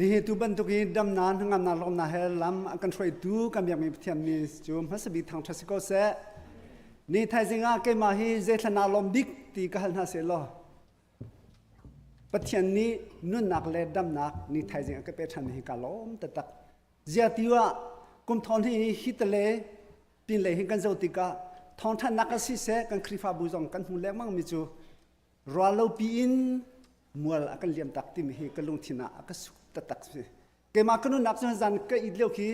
นี่ตุบันตุกีดำนานงามนาลมนาเฮลัมกันช่วยดูกันอย่างมีเทียนมีจูมฮัสบิทางทัศกเสนี่ไทยสิงห์เกมาฮีเจตนาลมดิกตีกันฮัสเซโลปัจจัยนี้นุ่นนักเล็ดดำนักนี่ไทยสิงห์ก็เป็นทันฮีกาลมแต่ตักเจียติวะกุมทอนที่ฮิตเลปีนเลยฮิกันเจ้าติกาทอนท่านนักสิเสกันคริฟาบูจงกันหูเล็กมั่งมิจูรัวโลปีนมัวละกันเลี้ยมตักติมฮีกันลงทินากันสุตักสิเกมาขนุนนักจนจันก็อีเดียวคี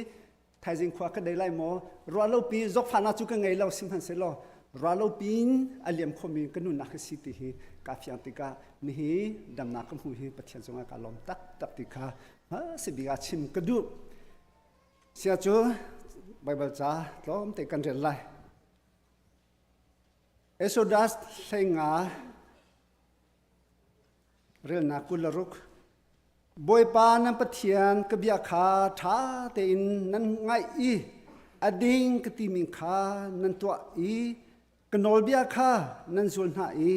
ไทยจิงขวาก็ได้ไล่หมอรัวโลปีจกฟานาจุกันไงเราสิมันเสลอรัวโลปีนอเลียมคมีขนุนนักสิติฮีกาฟิอันติกานี่ดำนักขมูฮีปะเทียนจงอากาลมตักติกาสิบิกาชิมกระดูเสียจูไบเบิลจ้าล้อมติกันเรลัยเอโซดัสเซงาเรื่องนักกุลรุกบอยปานันปะเทียนกะเบียขาท้าเตอินนันไงอีอดิงกติมิงขานันตัวอีกนอลเบียขานันสุนหาอี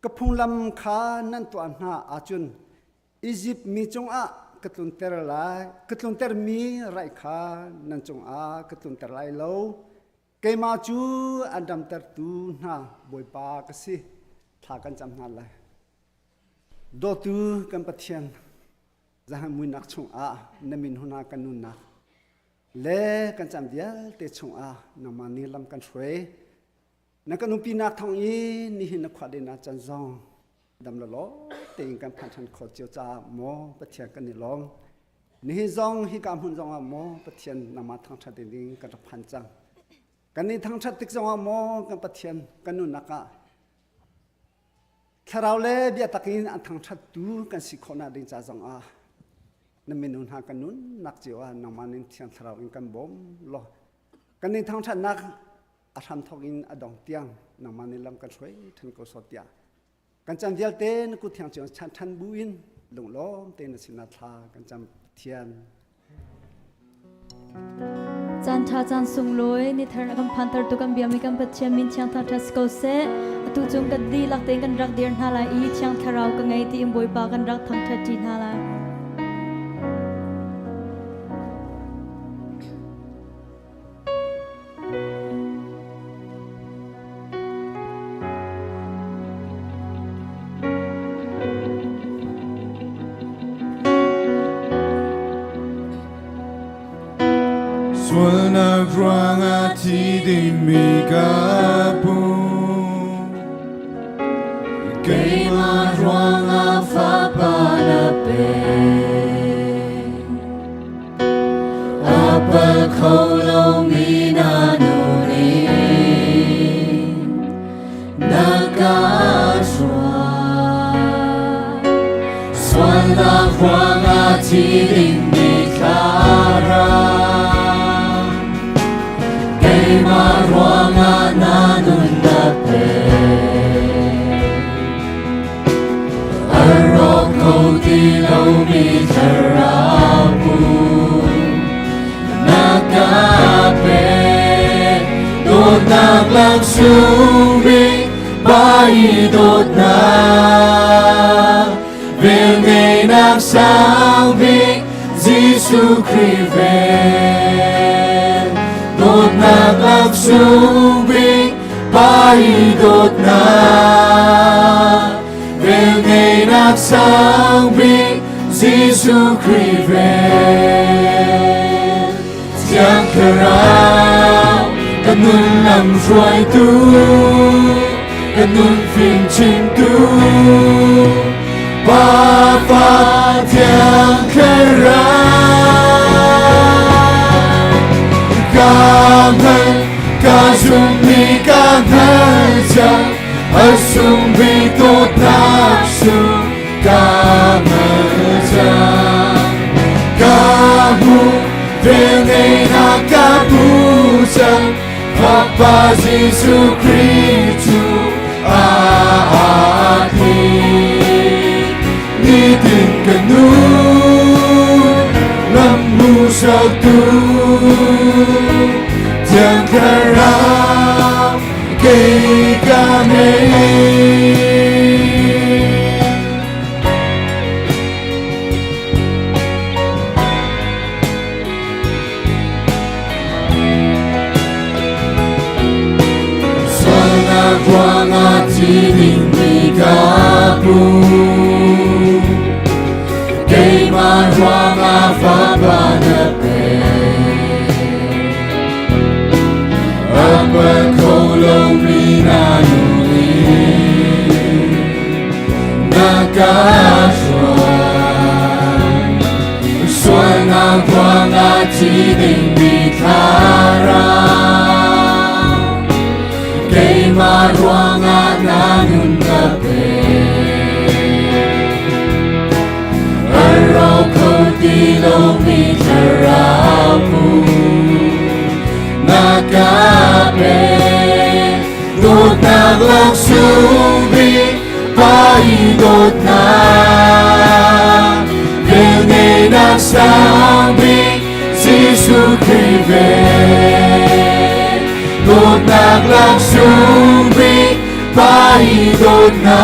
กะพุงลำขานันตัวหน้าอาจุนอียิปต์มีจงอากะตุนเตรไลกะตุนเตรมีไรขานันจงอากะตุนเตรไลโลเกมาจูอันดัมเตรตูหน้าบอยปากะสิทากันจำนันไลโดตูกันปะเทียนจะมุนักชงอานามินหุนากันนุนนักเล่กันจำเดียลเตชงอานามานีลำกันช่วยนักนุปีนักทองอีนี่หินขวัญนาจันซองดำละล้อเตียงกันพันธันขอเจียวจ้าโมปะเทียนกันนี่ล้อมนี่ซองฮิกามหุนซองอาโมปะเทียนนามาทางชาติดิงกันพันจังกันนี่ทางชาติซองอาโมกันปะเทียนกันนุนนักถ้าเราเล่เบียตักินอันทางชาติดูกันสิคนนาดิงจ้าซองอานั่นเป็นหุ่นหากันนู้นนักเจียวนักมันนี่เทียนทราวอินกันบ่มล้อกันในทางชาตินักอาธรรมทกินอดองเตียงนักมันนี่ลำกันช่วยทันก็สอดยากันจำเดียลเต้นกูเทียงเจียวชันทันบุญหลงล้อมเต้นสินาทากันจำเทียนจันทาจันสุงลอยนิทานกำพันตรตุกันเบียมิกันปัจเจมินเชียงทาทัสโกเซตุจงกันดีลักเต้นกันรักเดียร์นาลาอีเชียงทาราวกันไงที่อิมบอยปากันรักทางทัดจีนาลาส่วนนักร้องที่ได้มีกับผมเกี่ยมาร้องฟ้าปานาเปอาปะเขาลงมีนานูนีนักกาสวาส่วนนักร้องที่ได้มีคารามาร้องนานุนดาเปอารมณ์เขาที่เรามีเธอราบูนากาเปโดดนักลักสูบิบายโดดนาเวลเงนักสาวบิจิสุคริเวĐột nạc lạc xuống bình Bài đột nạc Về ngày nạc sang bình Giê-xu Khrih về Giang khờ rao Cần nun nằm ruồi tu Cần nun phim trình tu Ba phá giang khờ rao Ca dung mi ca thơ chẳng Ở sung vi tốt nạc sung Ca mơ chẳng Ca mù về ngày nạc ca bù chẳng Pháp ba Giê-xu Khrih chu a thi Ni tình cần nun Lâm mù sao tu Chẳng khả rao cây ca mê quang ati đình mi ca pu cây mai hoa nga pha ba na pe apa kolo mi na nu ni na ca xoay ngang quang ati đình mi tha ra cây mai hoa nga na nun na pe Arau kau kilometer aku nakape dot naglak sumbi paidot na Vene nagsambi Sisu Khrih dot naglak sumbi paidot na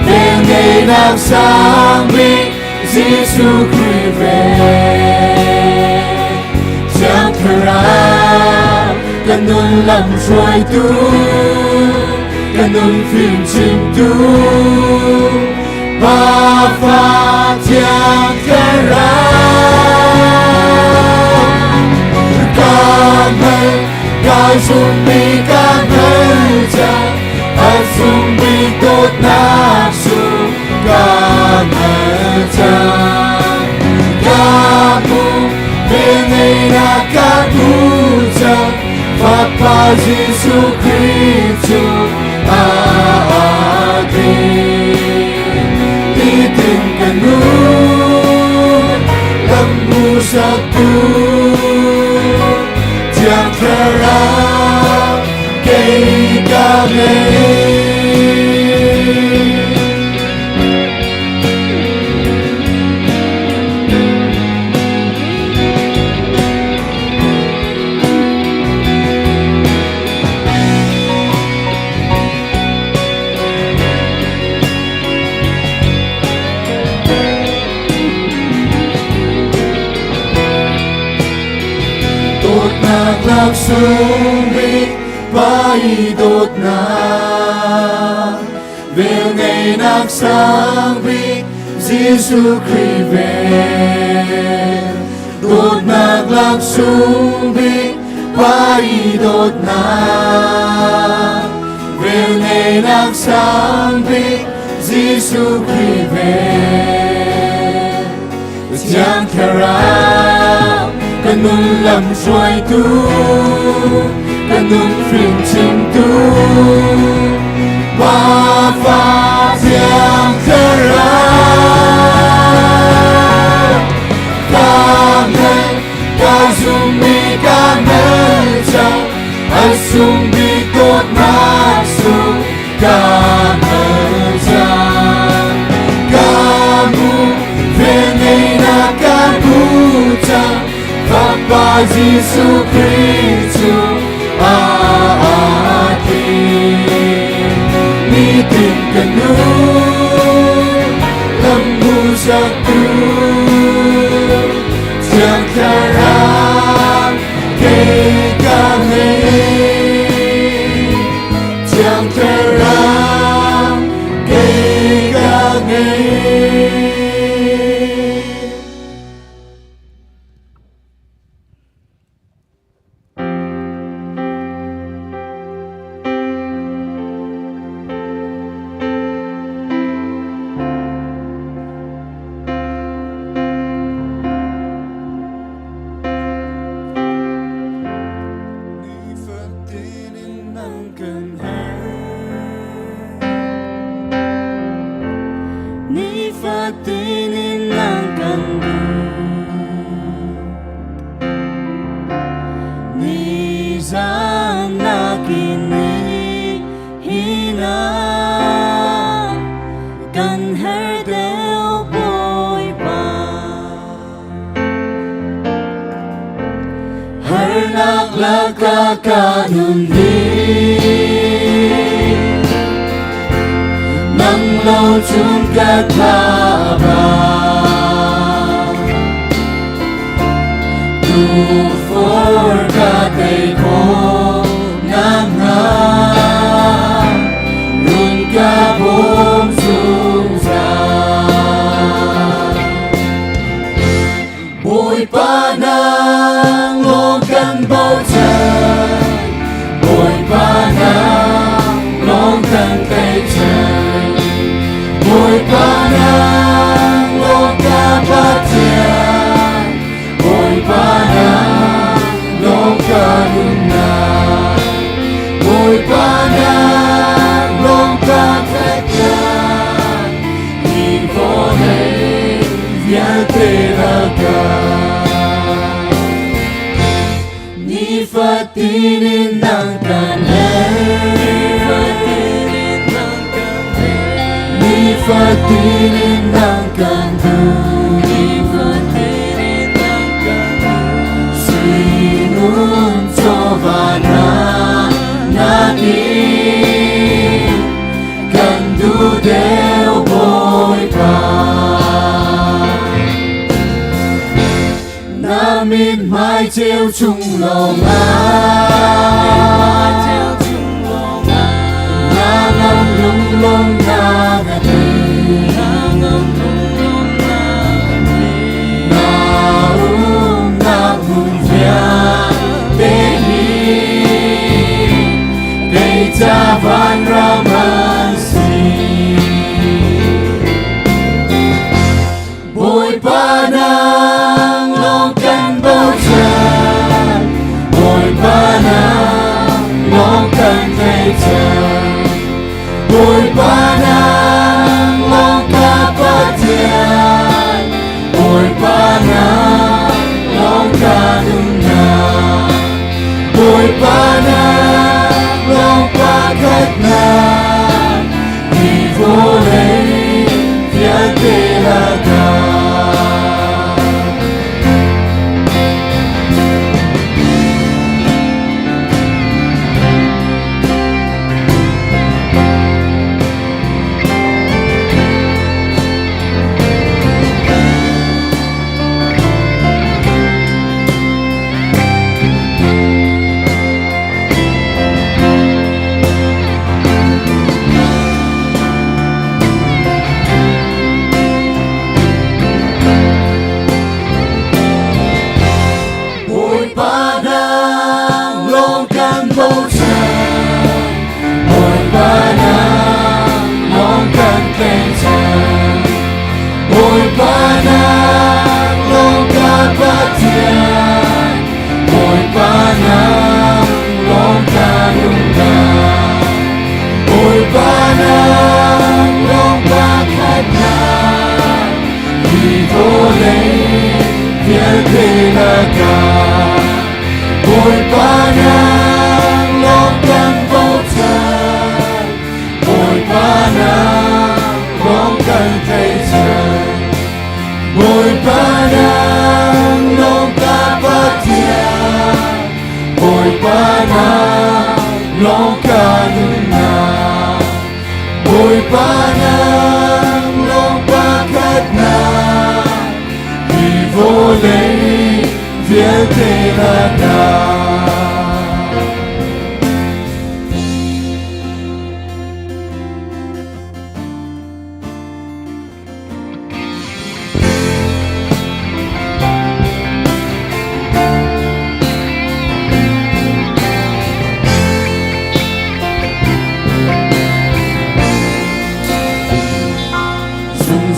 Vene nagsambi Sisu Khrih Chẳng khara Kanun lam xoay tu Kanun phim chim tu Ba pha chẳng khara Kamay Kai sumbi kamay chẳng At sumbi tot naksu Kamay chẳng Kamu Vene na kapuja Papa Jesu Kristu Adi Titin kanun Lambu satu Tiang terang Kei kami Sumbi paidot na Vil ngay nagsangbi Jesu Khrih Dot naglak sumbi paidot na Vil ngay nagsangbi Jesu Khrih Tiang karang Kanun lam xoay tu Kanun phim chim tu Ba pha tiang khara Kamay Kai sumbi kamay chang At sumbi tot naksu Kamay chang Kamu Vene na kapuja Papa Jesu Kristu Adi Nitin kanun Lambu satu Tiang terang Kei kami Tiang terang Kei kami Kanundi Nang lâu chung kataba Tu for ka te ko nang Bồi ba nang lo ca ba tian Bồi ba nang lo ca lung na Bồi ba nang lo ca khách yan Ni vô lê Via tê ra ca Ni phát tin nang can Ni phát tin nang can Ni phát tin nang can Suy nun cho và na đi cần đủ đeo bồi ba na min mai treo chung lòng na ngâm lung lung na ngà đi na na hùng vía bê hi bê cha van ra man si bồi ba nang long can bao tràn bồi ba nang long can thay tràn bồi ba nang long ca ba tian bồi ba nang long ca đừng na bồi ba nang long ca khách na vì vô lấy phía tê là ca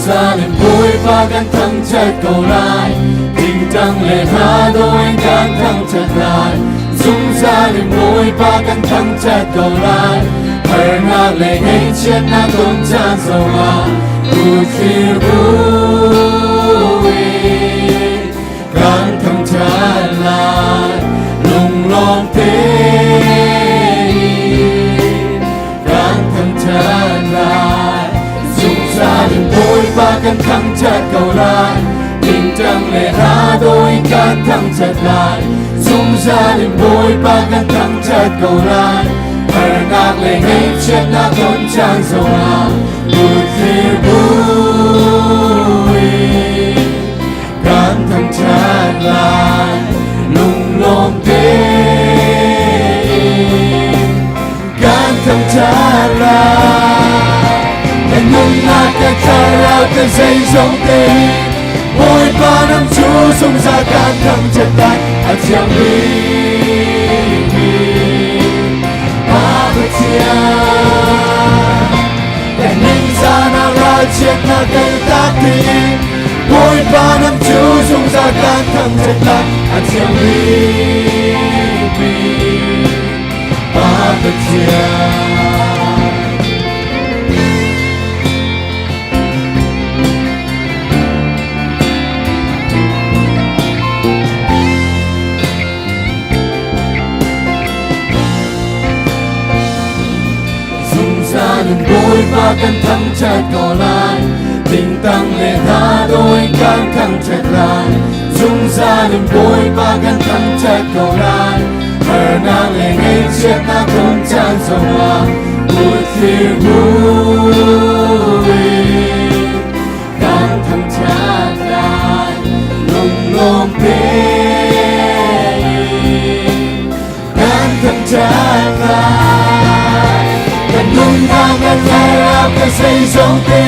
Gia đình vui và gan thăng chất cầu lại tình tăng lệ hà đôi gan thăng chất lại dung gia đình vui và gan thăng chất cầu lại Hrang lệ ngay chết na tôn chan dầu à Khrih vui gan thăng chất lại lung lòng thế gan thăng chất lại gia đình vui và gan thăng chất cầu lại tình trạng lệ hà đôi gan thăng chất lại dung gia đình vui và gan thăng chất cầu lại Hrang lệ ngay chết na tôn chan dầu à Khrih vui gan thăng chất lại lung lòng thế gan thăng chất lại nung na cái cha rao cái dây giống tê Bồi ba năm chú sung ra can thăng chất lại à chiang đi ba bữa chia cái ninh ra na ra cần ta tin bồi ba năm Chúa dùng ra can thăng trật lặng anh chiều mi ba vật chia gia đình bồi ba căn thăng trật cầu lại tình tăng lên tha đôi căn thăng trật lại dùng gia đình bồi ba căn thăng trật cầu lại ở nàng lên ngay chết ta không chan dòng hoa bụi khi vui căn thăng trật lại lùng lùng bê căn thăng trật lại cần lung thang ngân ngay áp cái xây giống tì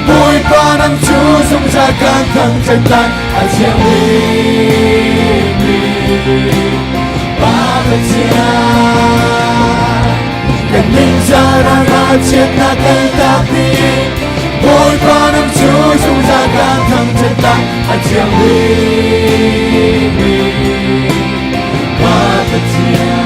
bụi ba năm Chúa dùng ra can thăng chân tay à chiều mi ba vật chia cần linh ra đang ra chết na cần ta đi bụi ba năm Chúa dùng ra can thăng chân tay à chiều mi ba vật chia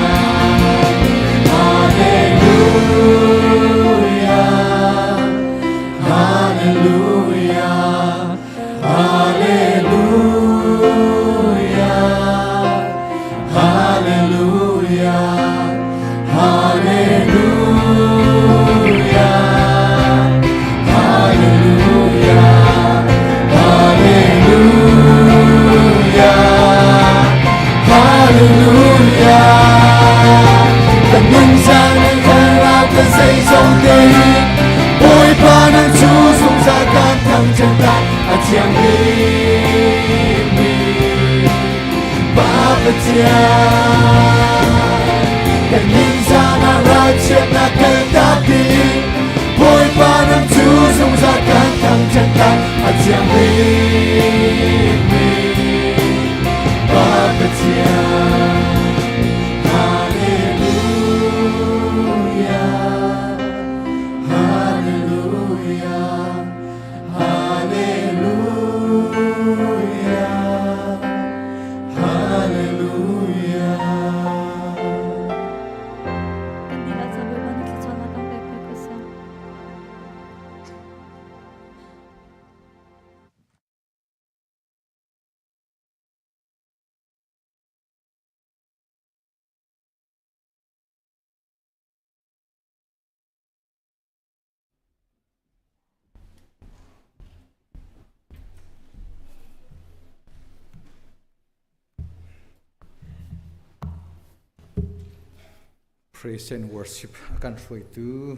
Praise and worship kan hroi tu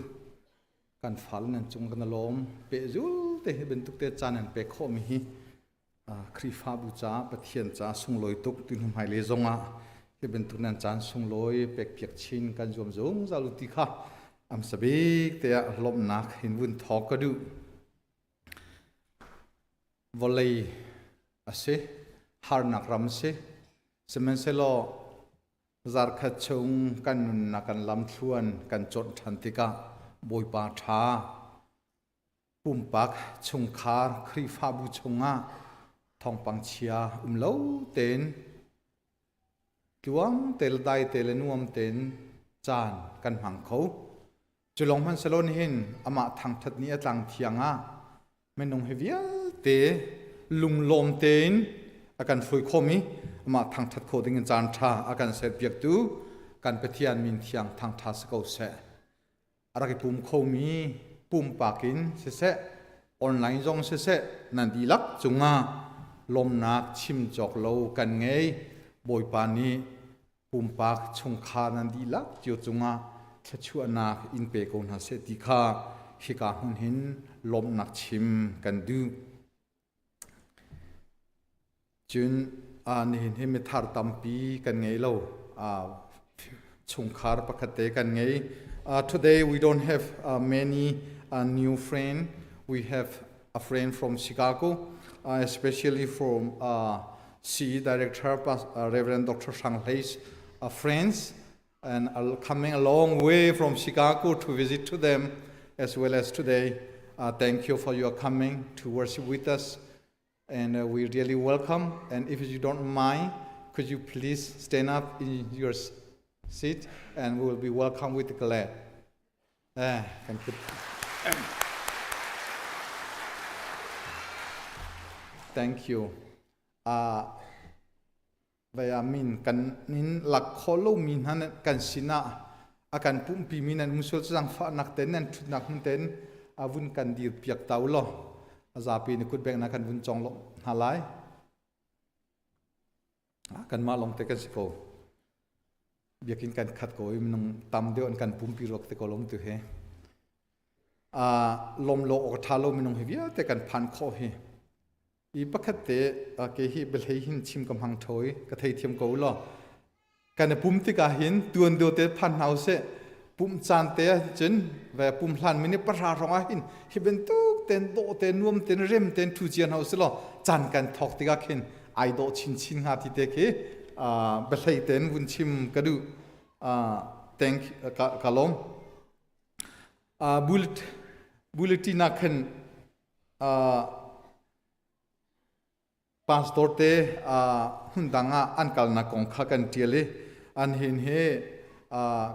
kan phal nan chung kan lom pe zul te bentuk te chanan pe kho mi hi Khrih fa bu cha pathian cha sung loi tuk tin hum hai le zonga he bentuk nan chan sung loi pek piak chin kan zom zong zalu ti kha am sabik te lom nak hin vun thok ka du volei ase har nak ram se semen se lo zar kha chung kan nun na kan lam thluan kan chon thantika boipa tha pumpak chung khar Khrih fa bu chunga thong pang chia lo ten kiwang tel dai tel nuam ten chan kan hang kho chulong man salon hin ama thangthat ni atlang thianga menung hevia te lung lom ten akan foi khomi ama thangthat kho ding chan tha akan set piak tu kan pathian min thiang Tlangtaar sakau se araki pum khomi pum pakin se online jong se nan dilak chunga lom nak chim jok lo kan ngei boi pani pum pak chung kha nan dilak tio chunga thachu anak in pe ko na se ti kha hika hun hin lom nak chim kan du chun ni hin he me thar tampi kan ngei lo chung khar pakhate kan ngei today we don't have many new friend we have a friend from Chicago especially from CE Director Reverend Dr. Hlei's friends and coming a long way from Chicago to visit to them as well as today thank you for your coming to worship with us. And we really welcome. And if you don't mind, could you please stand up in your seat and we will be welcome with glad. Thank you. Thank you. Vậy mình cần nín lạc khó lâu mình hắn cần xin ạ. Akan pumpi minan musul sang fa nak ten nan thut nak ten avun kan dir piak tau lo. Azapi ni kut beng nak kan vun chong lo halai. Kan ma long te kan siko. Biakin kan khat ko im tam deu an kan pumpi rok te ko long tu he. Lom lo ok thalo minong hevia te kan phan kho he. I pakhat te ke hi bel hei hin chim kam hang thoi ka thei thiam ko lo. Kan pum ti ka hin tuan do te phan hau se pum chan te chen ve pum hlan mini para ronga hin hi ben tuk ten do ten nuam ten rem ten thu chian hau se lo chan kan thok ti ka khin ai do chin chin ha ti te ke bel hei ten vun chim ka du thank ka lom bulletin khan pastor te hundanga ankal na kong kha kan tiale an hin he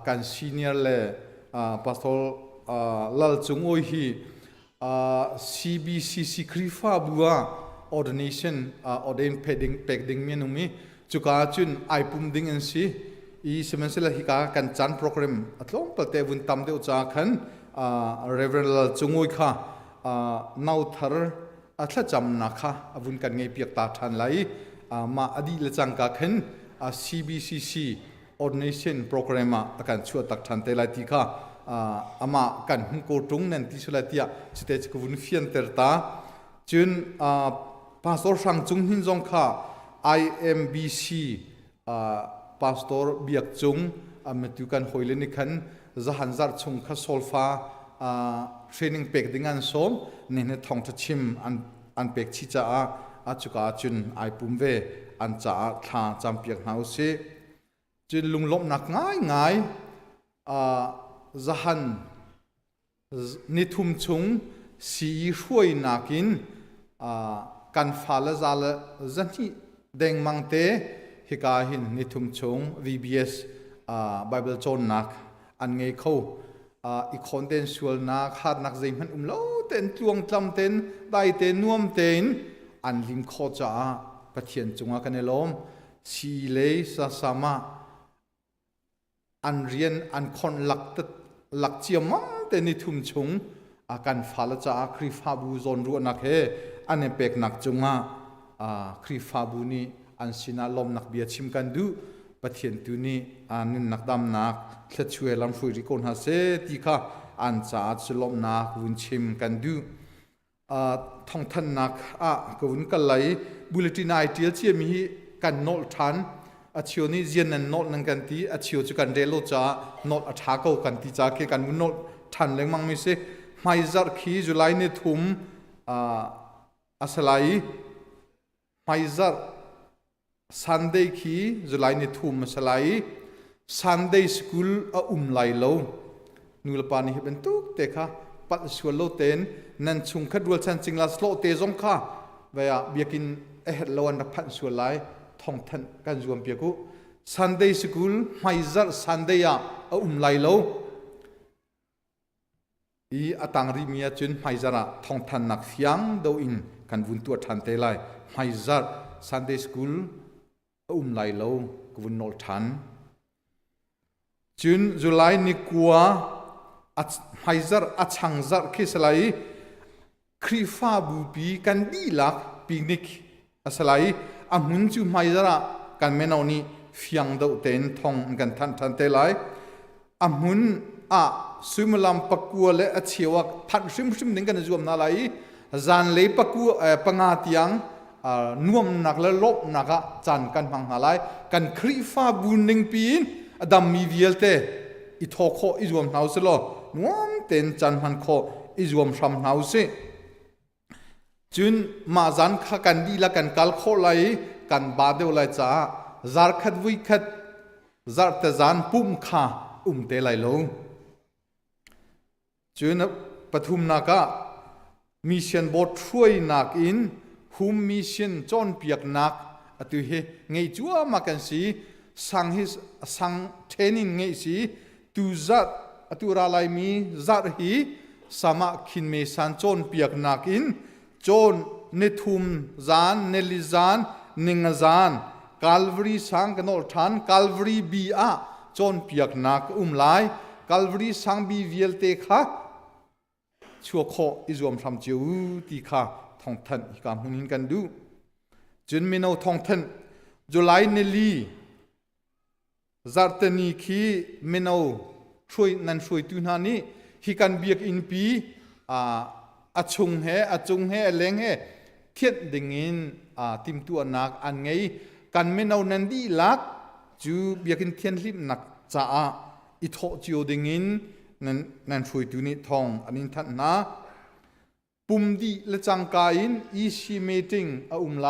kan senior le pastor lal chung oi hi CBCC Khrih bua ordination ordain peding menumi chuka chun aipum ding an si I semensela hi ka kan chan program atlong palte bun tam de ucha khan reverend lal chung oi kha nau thar atla cham na kha avun kan ngei piak ta than lai ma adi le chang ka khen CBCC ordination program akan chu tak than te lai ti kha ama kan hu ko tung nen ti sula tia stage ko vun fian ter ta chun pastor Hrang chung hin jong kha IMBC pastor biak chung metu kan hoile ni khan zahan zar chung kha solfa training pek dingan som ne Thawngṭha Chim an pek chi cha a chuka chun ai pum ve an cha tha cham piak hau se chin lunglom nak ngai zahan ni thum chung si huai nakin kan fala zala zanti deng mangte hika hin ni thum chung VBS Bible chon nak an ngei kho I condensual nak har nak zaiman lo ten tuang tlam ten dai ten nuam ten an lim kho cha pathian chunga kanelom si le sa sama an rian an khon lak chiam ten ni thum chung akan fala cha Khrih bu zon ru nak he an pek nak chunga Khrih bu ni an sina lom nak bia chim kan du pathian tu ni anin nakdam nak thachue lam fui ri kon ha se ti kha an cha chlom nak vun chim kan du Thawngṭha nak ko vun kal lai bulletin ai tial chi mi kan nol than a chio ni zian an nol nang kan ti a chio chu kan relo cha nol a tha ko kan ti cha ke kan mun nol than leng mang mi se mai zar khi July ni thum asalai mai zar Sunday khi July ni thum masalai Sunday school a lai lo nulpa ni ben tuk te kha pat sual lo ten nan chung khat rul chan chingla slo te zong kha vaya biakin a het lo an phan sual lai Thawngṭha kan zuam piaku Sunday school maizar Sunday a lai lo I atang ri mia chun maizara Thawngṭha nak fiang do in kan vun tu than te lai maizar Sunday school lai lo kun nol than chun July ni kwa haizar achangzar khisalai Khrih bu pi kan di lak picnic asalai amun chu haizara kan menoni fiang do ten thong kan than te lai amun sumalam pakua le achiwa phan sim ning kan zuam na lai zan le paku panga tiang nuam nak la lop naka chan kan hang halai kan Khrih bu ning pin adam mi vielte I thokho izom house lo nuam ten chan han kho izom sham house chun ma zan kha kan di la kan kal kho lai kan ba de lai cha zar khat vui khat zar ta zan pum kha te lai lo chun pathum naka มีเชียนบทช่วยนักอินหุมมีเชียนจอนเปียกนักอตุเฮไงจัวมากันสีสังฮิสังเทนินไงสีตูจัดอตุราไลมีจัดฮีสามะขินเมสันจอนเปียกนักอินจอนเนทุมจานเนลิจานนิงจานคาลวารีสังกันอลทันคาลวารีบีอาจอนเปียกนักไลคาลวารีสังบีเวลเตคะชัวโคอิจวมทำเจ้าตีข้าทองทันอีกการหุ่นกันดูจนมีนเอาทองทันจุลัยเนลีจัตนีขีมีนเอาช่วยนั่นช่วยตุนานี้ฮิกันเบียกอินปีอาจงเฮเลงเฮเทียนดิ่งินติมตัวนักอันไงกันมีนเอานันดีลักจูเบียกินเทียนลิมนักจ้าอิทโตจิโอดิ่งินนั่นช่วยตุนี้ทองอันนี้ท่านนะปุ่มดีและจังกายินอีซีเมติงไล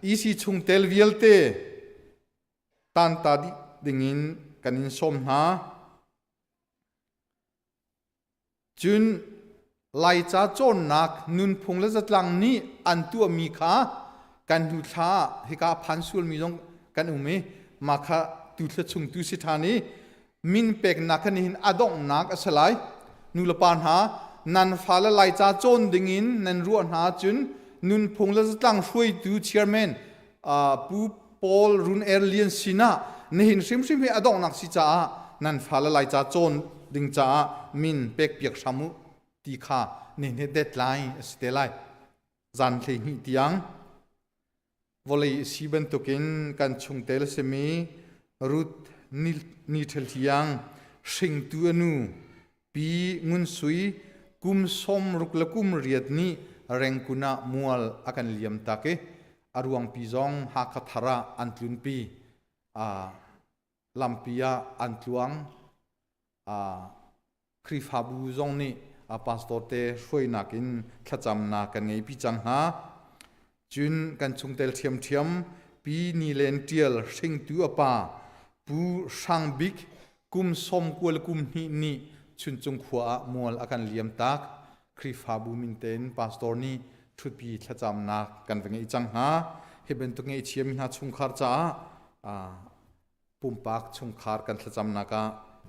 อีซีชงเทลเวลเตตันตาดิดิ่งินกันอินสมหาจุนไลจ้าโจนนักนุนพงและจัดลังนี้อันตัวมีขากันดูท่าให้กาพันส่วนมีลงกันมาค่ะตุลชงตุสิธานีมินเป็กนักนี่อดองนักสลายนุลปานหานันฟ้าละไลจ้าโจนดิ่งินนันรัวหาจุนนุนพงและจัดลังช่วยดูเชียร์แมนปูปอลรุนเอร์เลียนสินะนี่เห็นซิมให้อดองนักสิจ้านันฟ้าละไลจ้าโจนดิ่งจ้ามินเป็กเปียกสามุตีข้านี่เด็ดไลน์สเตไลจันทร์หิตียังวอลเลย์ซีบันตุกินกันชงเตลเซมีรุดนิเทลที่ยังสิงตัวนูปีงุนสุยกุมสมรุกละกุมเรียดนี้แรงกุณะมัวลอากันเลียมตาเกอารวงปีจงฮักทาระอันตุนปีลำปียาอันตวงคริฟาบูจงนี้พาสตอร์เตช่วยนักอินขจำนักกันไงพี่จังหาจุนกันชงเตลเทียมปีนีเลนเทียลสิงตัวป่าปูช่างบิกกุมสมกวลกุมนี่ชุนจงขวามัวลอากันเลียมตักคริฟาบูมินเตนพาสตอร์นี้ทุบปีขจำนักกันไงจังหาเฮเป็นตัวไงเชียมินาชงคาร์จ้าปุ่มปากชงคาร์กันขจำนัก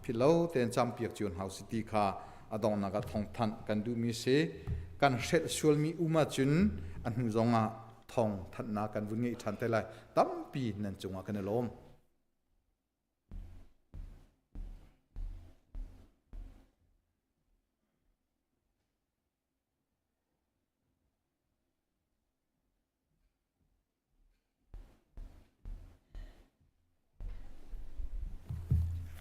พิลาวเตนจำเปียกจวนเฮาสิตีค่ะอดองนักทองทันกันดูมีเสกันเสดชวลมีอุมาจุนอันหึงจงทองทันนักกันวุ่นเงยทันแต่ไรตั้มปีนั่นจงกันลม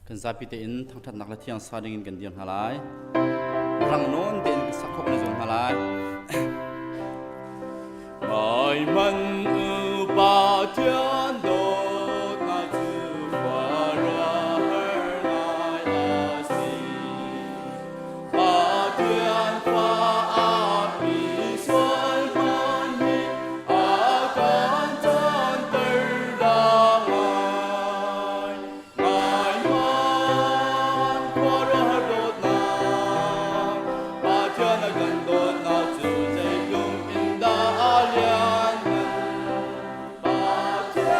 กันซาปิเตอินทั้งทัดนักละเที่ยงสาดิ่งกันเดียนหลายรังโน้นเด่นสักทบในส่วนหลายไม่มันปาเทียนโดนาจูฟาราเฮร์ไลอาซีปาเทียนฟาอาปีสวนมันมีอาการจันเตอร์ดาปาเทีย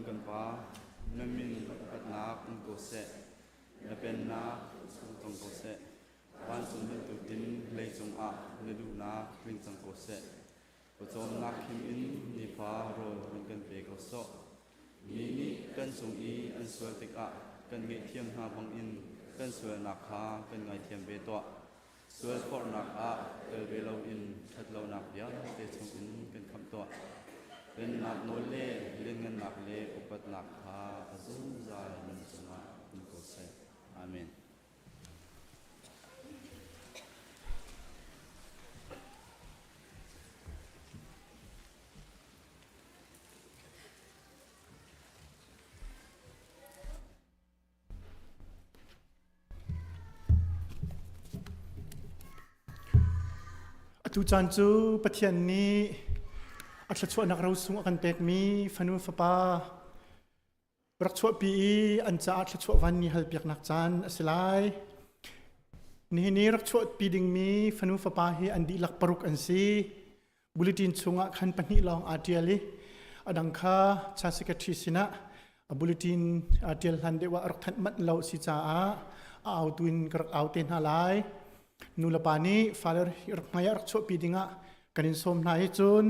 กันป้านั่นมินปัดนักโกเสนั่นเป็นนักตรงโกเสบ้านสมบูรณ์ตุดินเลยจงอาเนดูนักวิ่งตรงโกเสประจอมนักขิมอินนิพาโรมันกันเปกโซมีนี้กันสงอีอันสวยติกะกันเงยเทียมหาบังอินกันสวยนักหากันไงเทียมเบตัวสวยพอนักอาเตอเบลาอินทัดเรานักยันเตชงอินกันคำตัวเป็นนักโนเล่เล่นเงินนักเล่อุปนักหาอซุนใจมันสมาอินโกเซอาเมนทุจันจูปะเทียนนี้อัศชวนักเราสูงกันเป็กมีฟนุฟปารักชวปีอันจะอัศชววันนี้ฮัลเปียกนักจันอสไลนี่รักชวปีดิ่งมีฟนุฟปาเฮอันดีลักปรุกอันซีบุลตินสูงขันปนิลองอาเดียลิอดังคาชาสิกทริสินะบุลตินอาเดียลฮันเดว่ารักทันมัดเหล่าสิจ้าเอาตุนกระเอาเตนฮาไลนูลปานีฟาเลอร์รักมายรักชวปีดิ่งกันอินสมนายจุน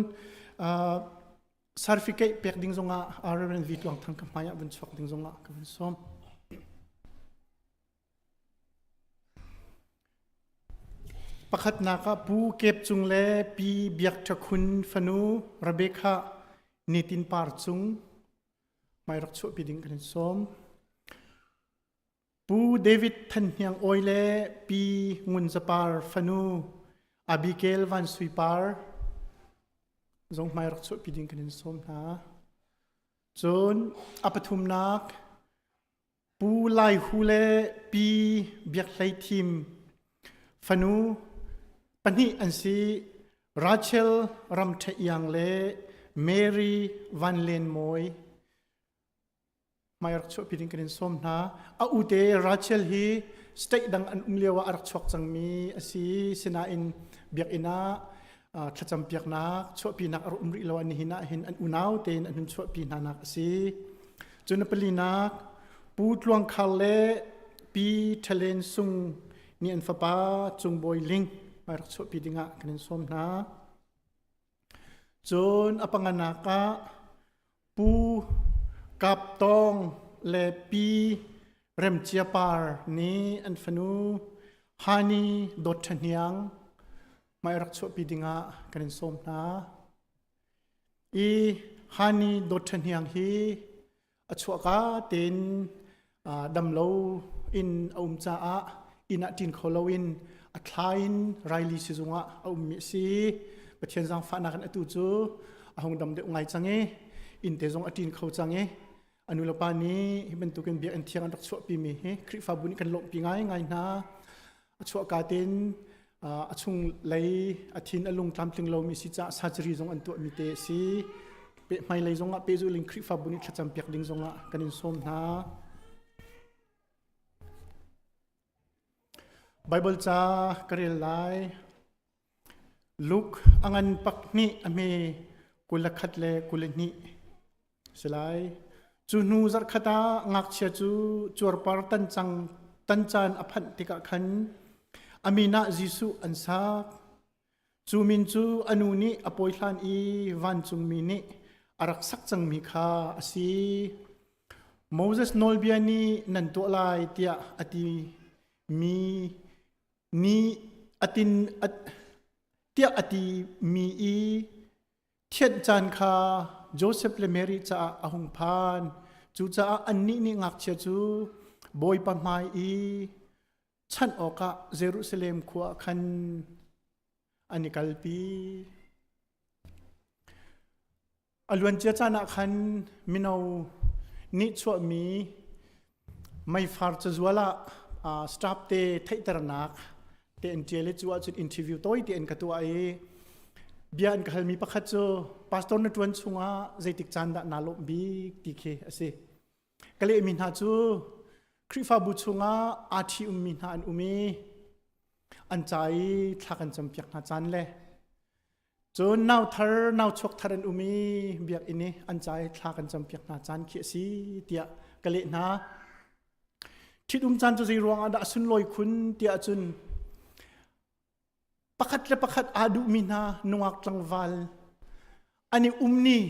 สารฟิกเปียกดิ่งจงอาร์เรนวิทลองทางกับมายบันชวกดิ่งจงกันอินสมประคัดนักปูเก็บจุงเล่ปีเบียกจักคุณฟนูระเบคานิตินปาร์จุงไม่รักชวปีดิ่งกันอินสมปูเดวิดทันยังโอยเล่ปีงุนสปาร์ฟนูอาบิเกลวันสวีปาร์จงไม่รักชวปีดิ่งกันอินสมนะจนอปทุมนักปูไลฮูเล่ปีเบียกไลทีมฟนูปนิอันซีราเชลรัมเทียงเล่เมรีวันเลนมอยไม่รักชวปีดิ่งกันอินสมนะอุเดราเชลฮีสเตดังอันเลียวรักชวกจังมีอซีสินาอินเบียกอินาขจำเปียกนักชวปีนักอรุมริลวันนี้หินะเห็นอันอุณาวเตนอันชวปีนักซีจนปลีนักปูดลวงคาเล่ปีทะเลนซุงนี่อันฟ้าจงบอยลิงไม่รักชวปีดิ่งกันอินสมนะจนอปังนักปูกับตองเลปีเรมเจียปาร์นี้อันฟนูฮานีดดทันยังไม่รักชวปีดิ่งกันอินสมนะฮานีดดทันยังฮีอชวกาเต็นดำโลอินอุมจ้าอินตินโคลวินอัทไลน์ไรลีซิซุงอุมมิซีประเทศจังฟ้านักอันตุจูหงดำเดงไงจังเออินเตจงอตินเขาจังเออนุลปานีเป็นตุกันเบียอันเทียงอันรักชวปีมีคริฟาบุนิกันลงปีง่ายนะชวกาเต็นชุงเลยอธินอลุงตามถึงเรามีสิจ้าซาจรีจงอันตัวมีเตซีเปไม่เลยจงเปจูลิงคริฟาบุนิขจำเปียกดิ่งจงกันอินสมนะไบเบิลจ้ากระเรลไลลุกอังันปักนี่อเมกุลขัดเลกุลนี่สลายจูนูจักขตางักเชียจูจวรปาร์ตันจันอภันติกะขันอามีนาจิสุอันซักจูมินจูอนุนีอปอยลันอีวันจุงมินีอารักสักจังมิคาอสีโมเสสโนลเบียนีนันตัวลายเตียอติมีนี่อตินเตียอติมีอีเทียนจันคาโจเซฟเลเมริจ้าอาหงพานจูจ้าอันนี้นี่งักเชียจูบอยปะไมอีฉันออกเยรูซาเล็มขวาคันอันนี้กัลปีอลวนเจ้าจ้านักขันมินเอานิชวมีไม่ฟาร์จจัวละสตาฟเตไทยตระนักเตนเจลิจัวจุดอินทิวิวตัวเตนกัตัวเอเบียนกัลมีประคัตโจพาสตอร์นตวนชุงะใจติกจันดานาลบบีติเคอเซกัลเลมินฮาจูคริฟาบุชุงะอาทิอุมินฮานอุมีอันใจทักันจำเปียกนาจันเล จนนาวทาร์นาวชกทารันอุมีเบียกอินนี่อันใจทากันจำเปียกนาจานเขียสีเตียกะเลนาทิดจันจะจีรวงอาดาสุนลอยคุณเตียจุนปักและปักอาดุมินานัวกลังวัลอันนี้นี่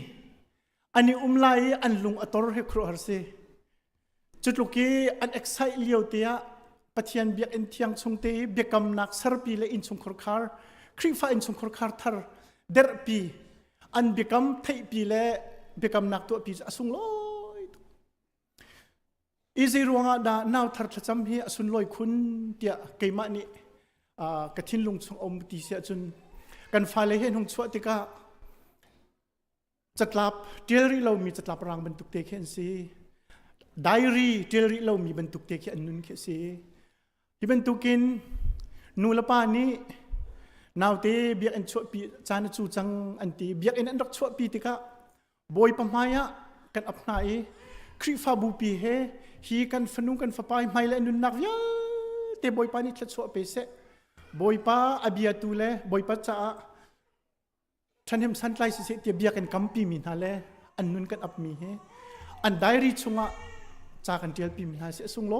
อันนี้ไลอันลุงอัตโรเฮครัวฮาร์เซจุดลูกีอันเอ็กไซเลียวเตียปะเทียนเบียกอินเทียงชงเตเบียกกำนักสารปีเลอินชงครคาร์ครีฟ้าอินชงครคาร์ทาร์เดร์ปีอันเบียกกำไทยปีเลเบียกกำนักตัวปีจะสุงลอยอีซีรวงอาดานาวทาร์จำเฮียสุนลอยคุณเตียเกยมานี่กระทินลุงชงอมตีเสียจุนกันฟ้าเลยเห็นหงชัวติกาจัดลับเดลี่เรามีจัดลับรางบรรทุกเตเขียนซีไดอารี่เดลี่เรามีบรรทุกเตเขียนนุนเขียนซีที่บรรทุกินนูละป้านี้นาวเตเบียกอันชัวปีจานจูจังอันตีเบียกอันรักชัวปีติกาบอยปะมายะกันอับนายคริฟาบูปีเฮฮีกันฟนุกันฟ้าไปไม่เลยนุนนักยาเตบอยปานี้ชัดชัวเปเซบอยป้าอเบียตูเลบอยป้าจ้าฉันเห็นสันไลสิเสียเตียเบียกันกัมปีมินาเลอันนุนกันอับมีเฮอันไดรีชงะจากกันเตียปีมินาเสียสุงโล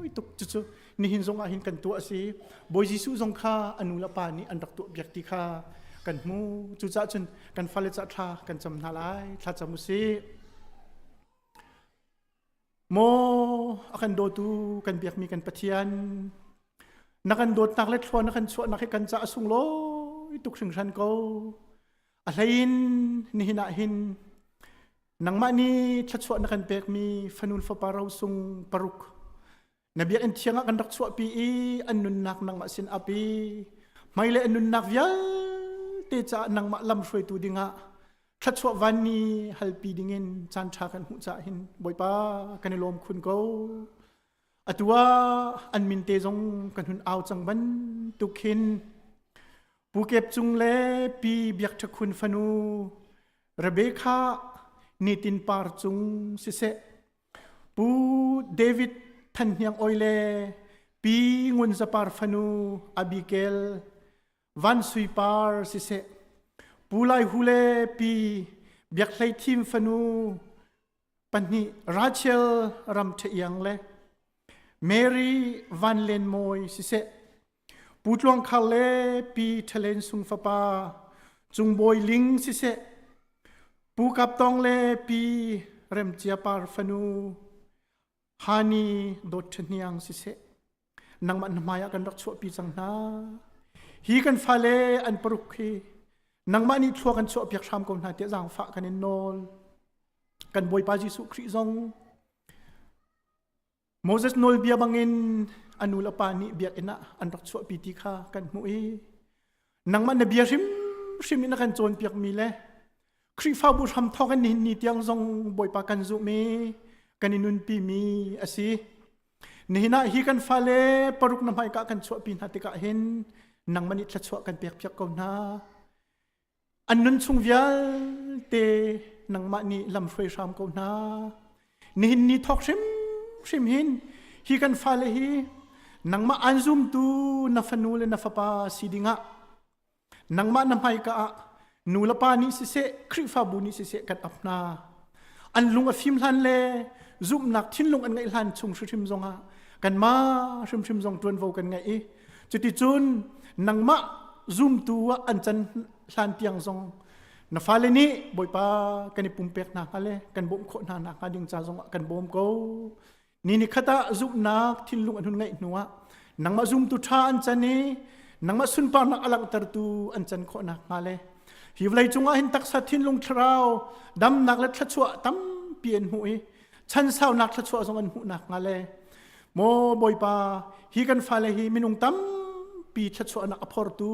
ยตุกจุนี่หินทรงหินกันตัวสิบอยจิสุทรงข้าอนุลปานีอันรักตัวเบียกติข้ากันมูจุจ้าจนกันฟาเลจัทากันจำนาลายทัดจำมุสีโมอากันโดตูกันเบียกมีกันปะเทียนนักกันโดดนักเล็ดชวนนักกันชวนนักให้กันจะสุงโลยตุกถึงฉันก็อะไรนี่หินาหินนังมานี่ชัดชวนนักกันเบียกมีฟนุลฟปาราสุงปารุกนบีอันเทียงกันรักชวปีอันนุนนักนังมาสินอปีไม่เลยอันนุนนักวิลเตจะนังมาลำช่วยตัวดิ่งะชัดชววันนี้ฮัลปีดิ่งินจันทากันหูจ่าหินบ่อยป้ากันในลมคุณก็อัตัวอันมินเตจงกันหุนเอาจังบันตุกินผู้เก็บจุงเล่ปีเบียกทคุณฟนูระเบคานิตินปาร์จุงสิเสผู้เดวิดท่านยังออยเลปีงุนสปาร์ฟนูอบิเกลวันสุยปาร์สิเสปูไลฮูเลปีเบียกไลทีมฟนูปันนี้ราเชลรัมเทียงเลเมรี่วันเลนโมยสิเสปูตลวงคาเลปีทะเลนสุงฟปาจุงบอยลิงสิเสปูกับตองเลปีเรมเจียปาร์ฟนูฮานีโดดเนียงสิเสนังมันมายกันรักชัวปีจังนาฮีกันฟาเลอันปรุกีนังมันนี่ชัวกันชัวเปียกชามกันนาเตะจังฟ้ากันนอลกันบอยปาจิสุคริซงโมเสสโนลเบียบังเงินอนุลปานีเบียกเอ็นะอันรักชัวปีติข้ากันมุยนังมันเบียชิมนักันโจนเปียกมีเลคริฟ้าบุษทำทอกันนี่เตียงซงบอยปากันจุเมกันนุนปีมีอาศัยนี่นะฮีกันฟาเลปรุกน้ำให้กันชัวปีนาติกะเห็นนังมันอิทชัวกันเปียกกันนาอันนุนชงวิลเตนังมันนี่ลำช่วยชามกันนานี่ทอกชิมหินฮีกันฟาเลฮีนังมาอันซุมตูนาฟนูเลนาฟปาสีดิงะนังมาน้ำให้กะนูลปานิสิเสคริฟาบุนิสิเสกันอับนาอันลุงอฟิมลันเลซุมนักทิ้นลุงอันไงลันชงชิมซงฮะกันมาชิมซงตวนโวกันไงจุดที่จุนนังมาซุมตัวอันจันลันเตียงซงนาฟาเลนี้บ่อยป้ากันปุ่มเป็กนักอะไรกันบ่มโคนานักดิ่งจ้าซงกันบ่มโกนี่ขตาซุมนักทิ้นลุงอันหุ่นไงหนัวนังมาซุมตุท่าอันจันนี้นังมาสุนปานักอลังตรตูอันจันโคนักอะไรฮิวไลจงอาหินตักสัตทิ้นลุงทราวดำนักและทัชวะตั้มเปลี่ยนหุยฉันสาวนักทัชวะสองอันหุนักงาเลโมบอยปาฮีกันฟาเลฮีมินุงตั้มปีทัชวะนักอภรตู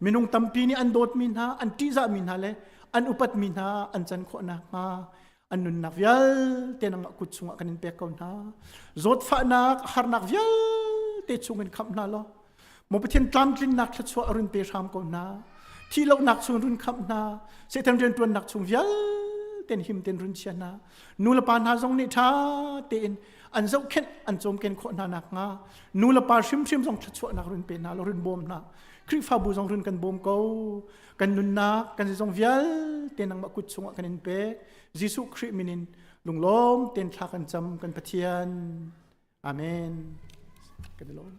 มินุงตั้มปีนี้อันโดดมินฮาอันติซามินฮาเลอันอุปัตมินฮาอันจันโคนักมาอันนุนนักวิลเตนังกุดสุงกันนินเปกกันฮาโจดฟ้านักฮาร์นักวิลเตชุงกันขับนาลโมเปเทียนตามกลินนักทัชวะอรุณเปรามกันนาที่เราหนักส่งรุนคำนาเสด็จเรียนตัวหนักส่งวิลเต็นหิมเต็นรุนเชียนานูละปานาจงนิทาเต็นอันเจ้าเข็นอันจมเกนโคนานักงานูละปาชิมส่งชัดชัวนักรุนเป็นนาลรุนบอมนา คริฟ้าบูจงรุนกันบ่มเขากันนุนนักกันจะจงเวียลเต็นนังมากุดสงกันอินเปกยิสุคริมินินลุงล้อมเต็นทักกันจำกันปะเทียนอาเมนกันล้อม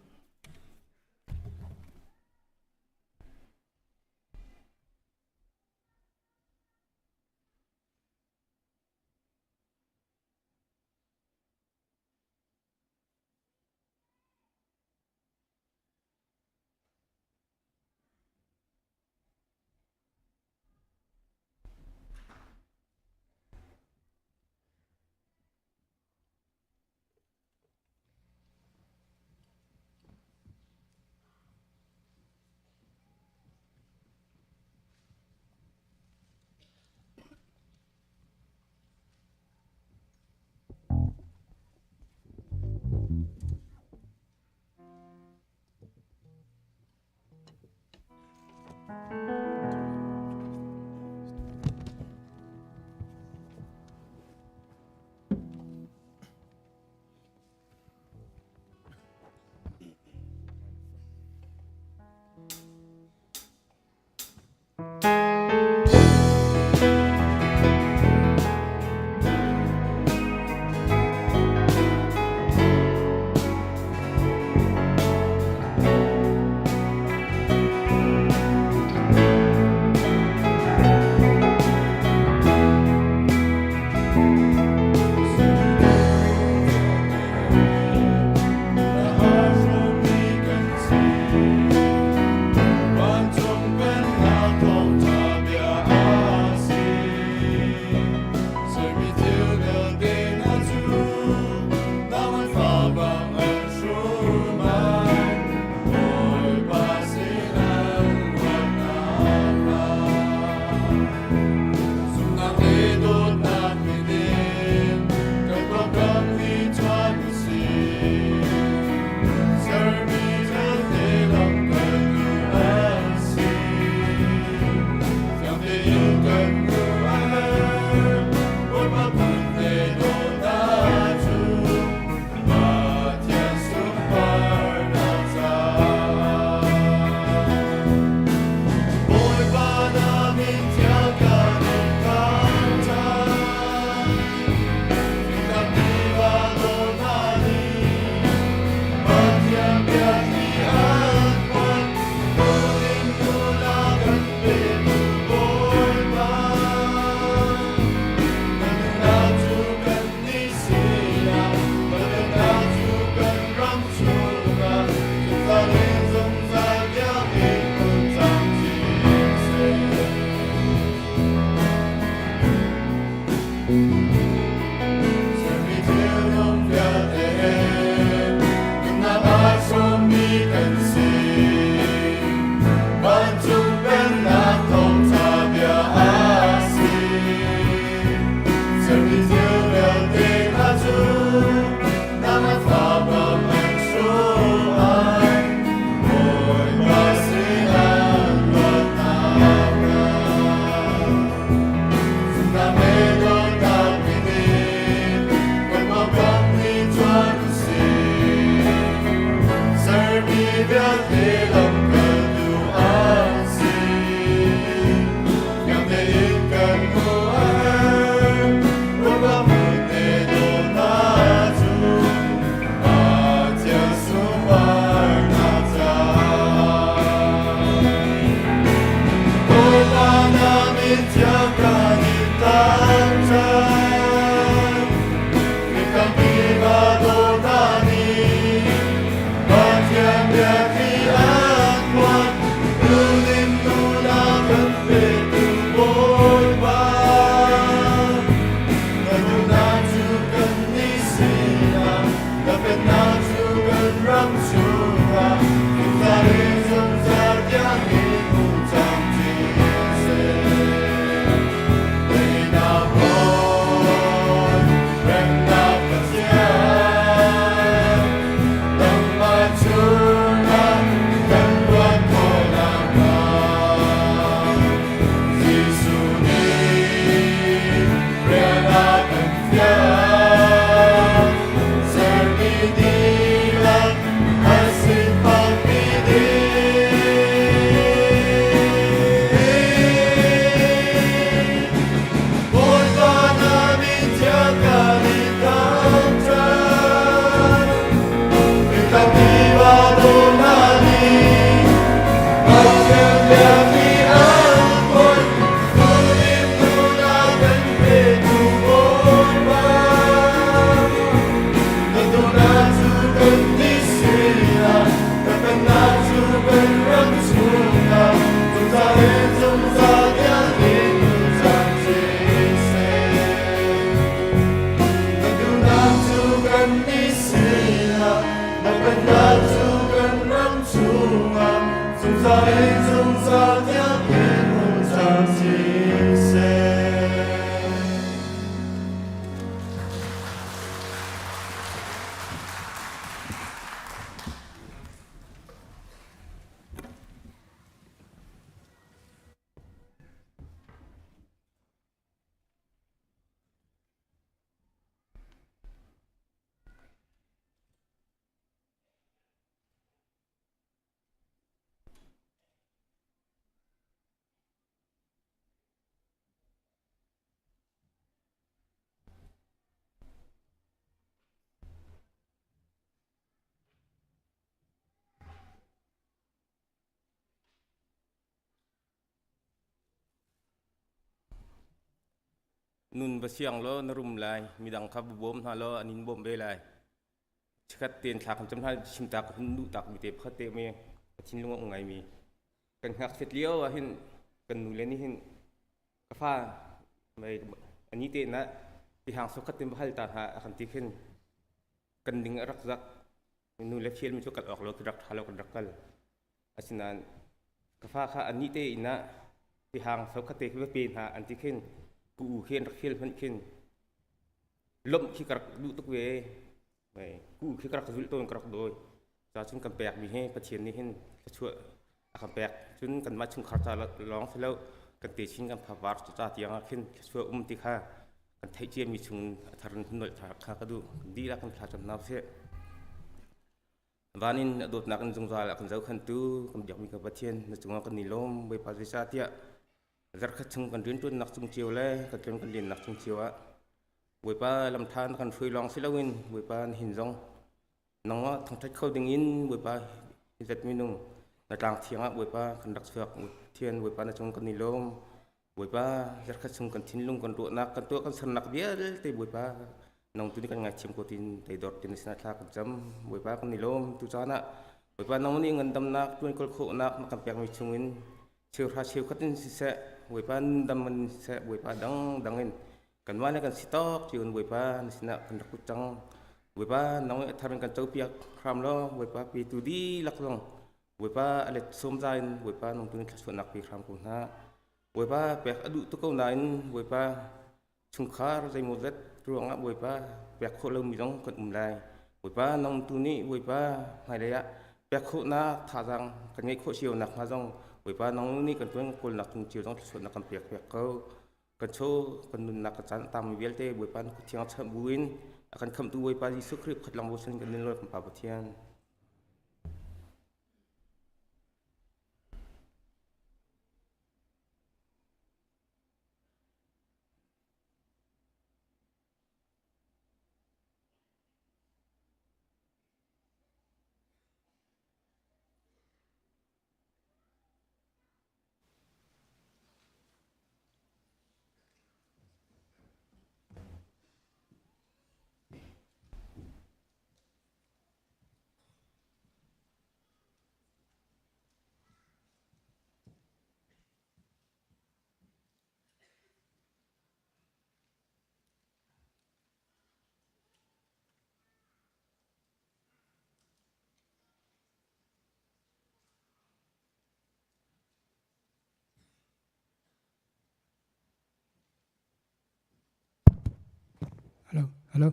在中撒掉变红长青色。nun basiang lo narum lai midang kha bom ha lo anin bom be lai chkat ten thak cham ha chim tak nu tak mi te phate me chin lung ngai mi kan hak fet leo a hin kan nu le ni hin ka fa mai ani te na ti hang so khat tem bhal ta ha kan ti khin kan ding rak zak nu le khiel mi chu kat ok lo rak thalo kan rakal asinan ka fa kha ani te ina ti hang so khat te be pe ha an ti khinกูเขียนรักเขียนพันเขียนล้มขี้กระดูตุกเวไม่กูขี้กระดุตัวกระโดยจะชุนกันแปลกมีให้ประเทศนี้เห็นช่วยกันแปลกชุนกันมาชุนขาดร้องเสร็จแล้วกันเตะชิงกันผ่าบาร์จะตีอย่างขึ้นช่วยติค่ากันไทยเจียมีชุนทารุณหน่วยข้ากระดูดีแล้วกันพลาดจำนำเสียวันนี้โดดนักกันจงใจแล้วกันเจ้าขันตู้กันอยากมีกับประเทศในจังหวะกันนิลมไปพาวิชาเตี้ยรักชงกันเรียนตัวนักจงเชียวเลยกันเรียนกันเรียนนักจงเชียวอะเวป้าลำธารกันช่วยลองสิละวินเวป้าหินจงน้องว่าทางทัดเข้าดึงอินเวป้าเจ็ดมินุงในกลางเทียงอะเวป้ากันดักเสือกเทียนเวป้าในจงกันนิลมเวป้ารักชงกันทิ้งลุงกันตัวนักกันตัวกันสนักเบี้ยเลยแต่เวป้าน้องตัวนี้กันไงชิมโกตินแต่ดอดตินสนักลากันจำเวป้ากันนิลมตุจานะเวป้าน้องนี่เงินดำนักตัวนี้ก็โคนักนักกันแปลงมีชงอินเชียวพระเชียวขัดตินสิเสะเวป้าดำมันเสะเวป้าดังเงินกันว่าในกันสิตอกจีนเวป้าในสินะกันรักจังเวป้าน้องทารันกันเจ้าเปียกครามล้อเวป้าปีตูดีลักลงเวป้าอะไรสมใจเวป้าน้องตัวนี้ส่วนนักปีครามคุณฮะเวป้าเปียกอดุตุกเอาไหนเวป้าชุงขาใจโมเดตรวงอ่ะเวป้าเปียกโคลมีน้องกันอุ่มได้เวป้าน้องตัวนี้เวป้าหายเลยอะเปียกโคน้าท่าจังกันไงโคเชียวนักมาจังเวป้าน้องนี่กันตัวคนหนักจงเชียวต้องส่วนนักกันเปียกเขากันโชกันนุนนักกันตามเวลเต้เวป้าเที่ยงเชิญบุญakan kam tu wei pa Yesus Khrih khat lang bosan kan niloi pampa pathian Hello.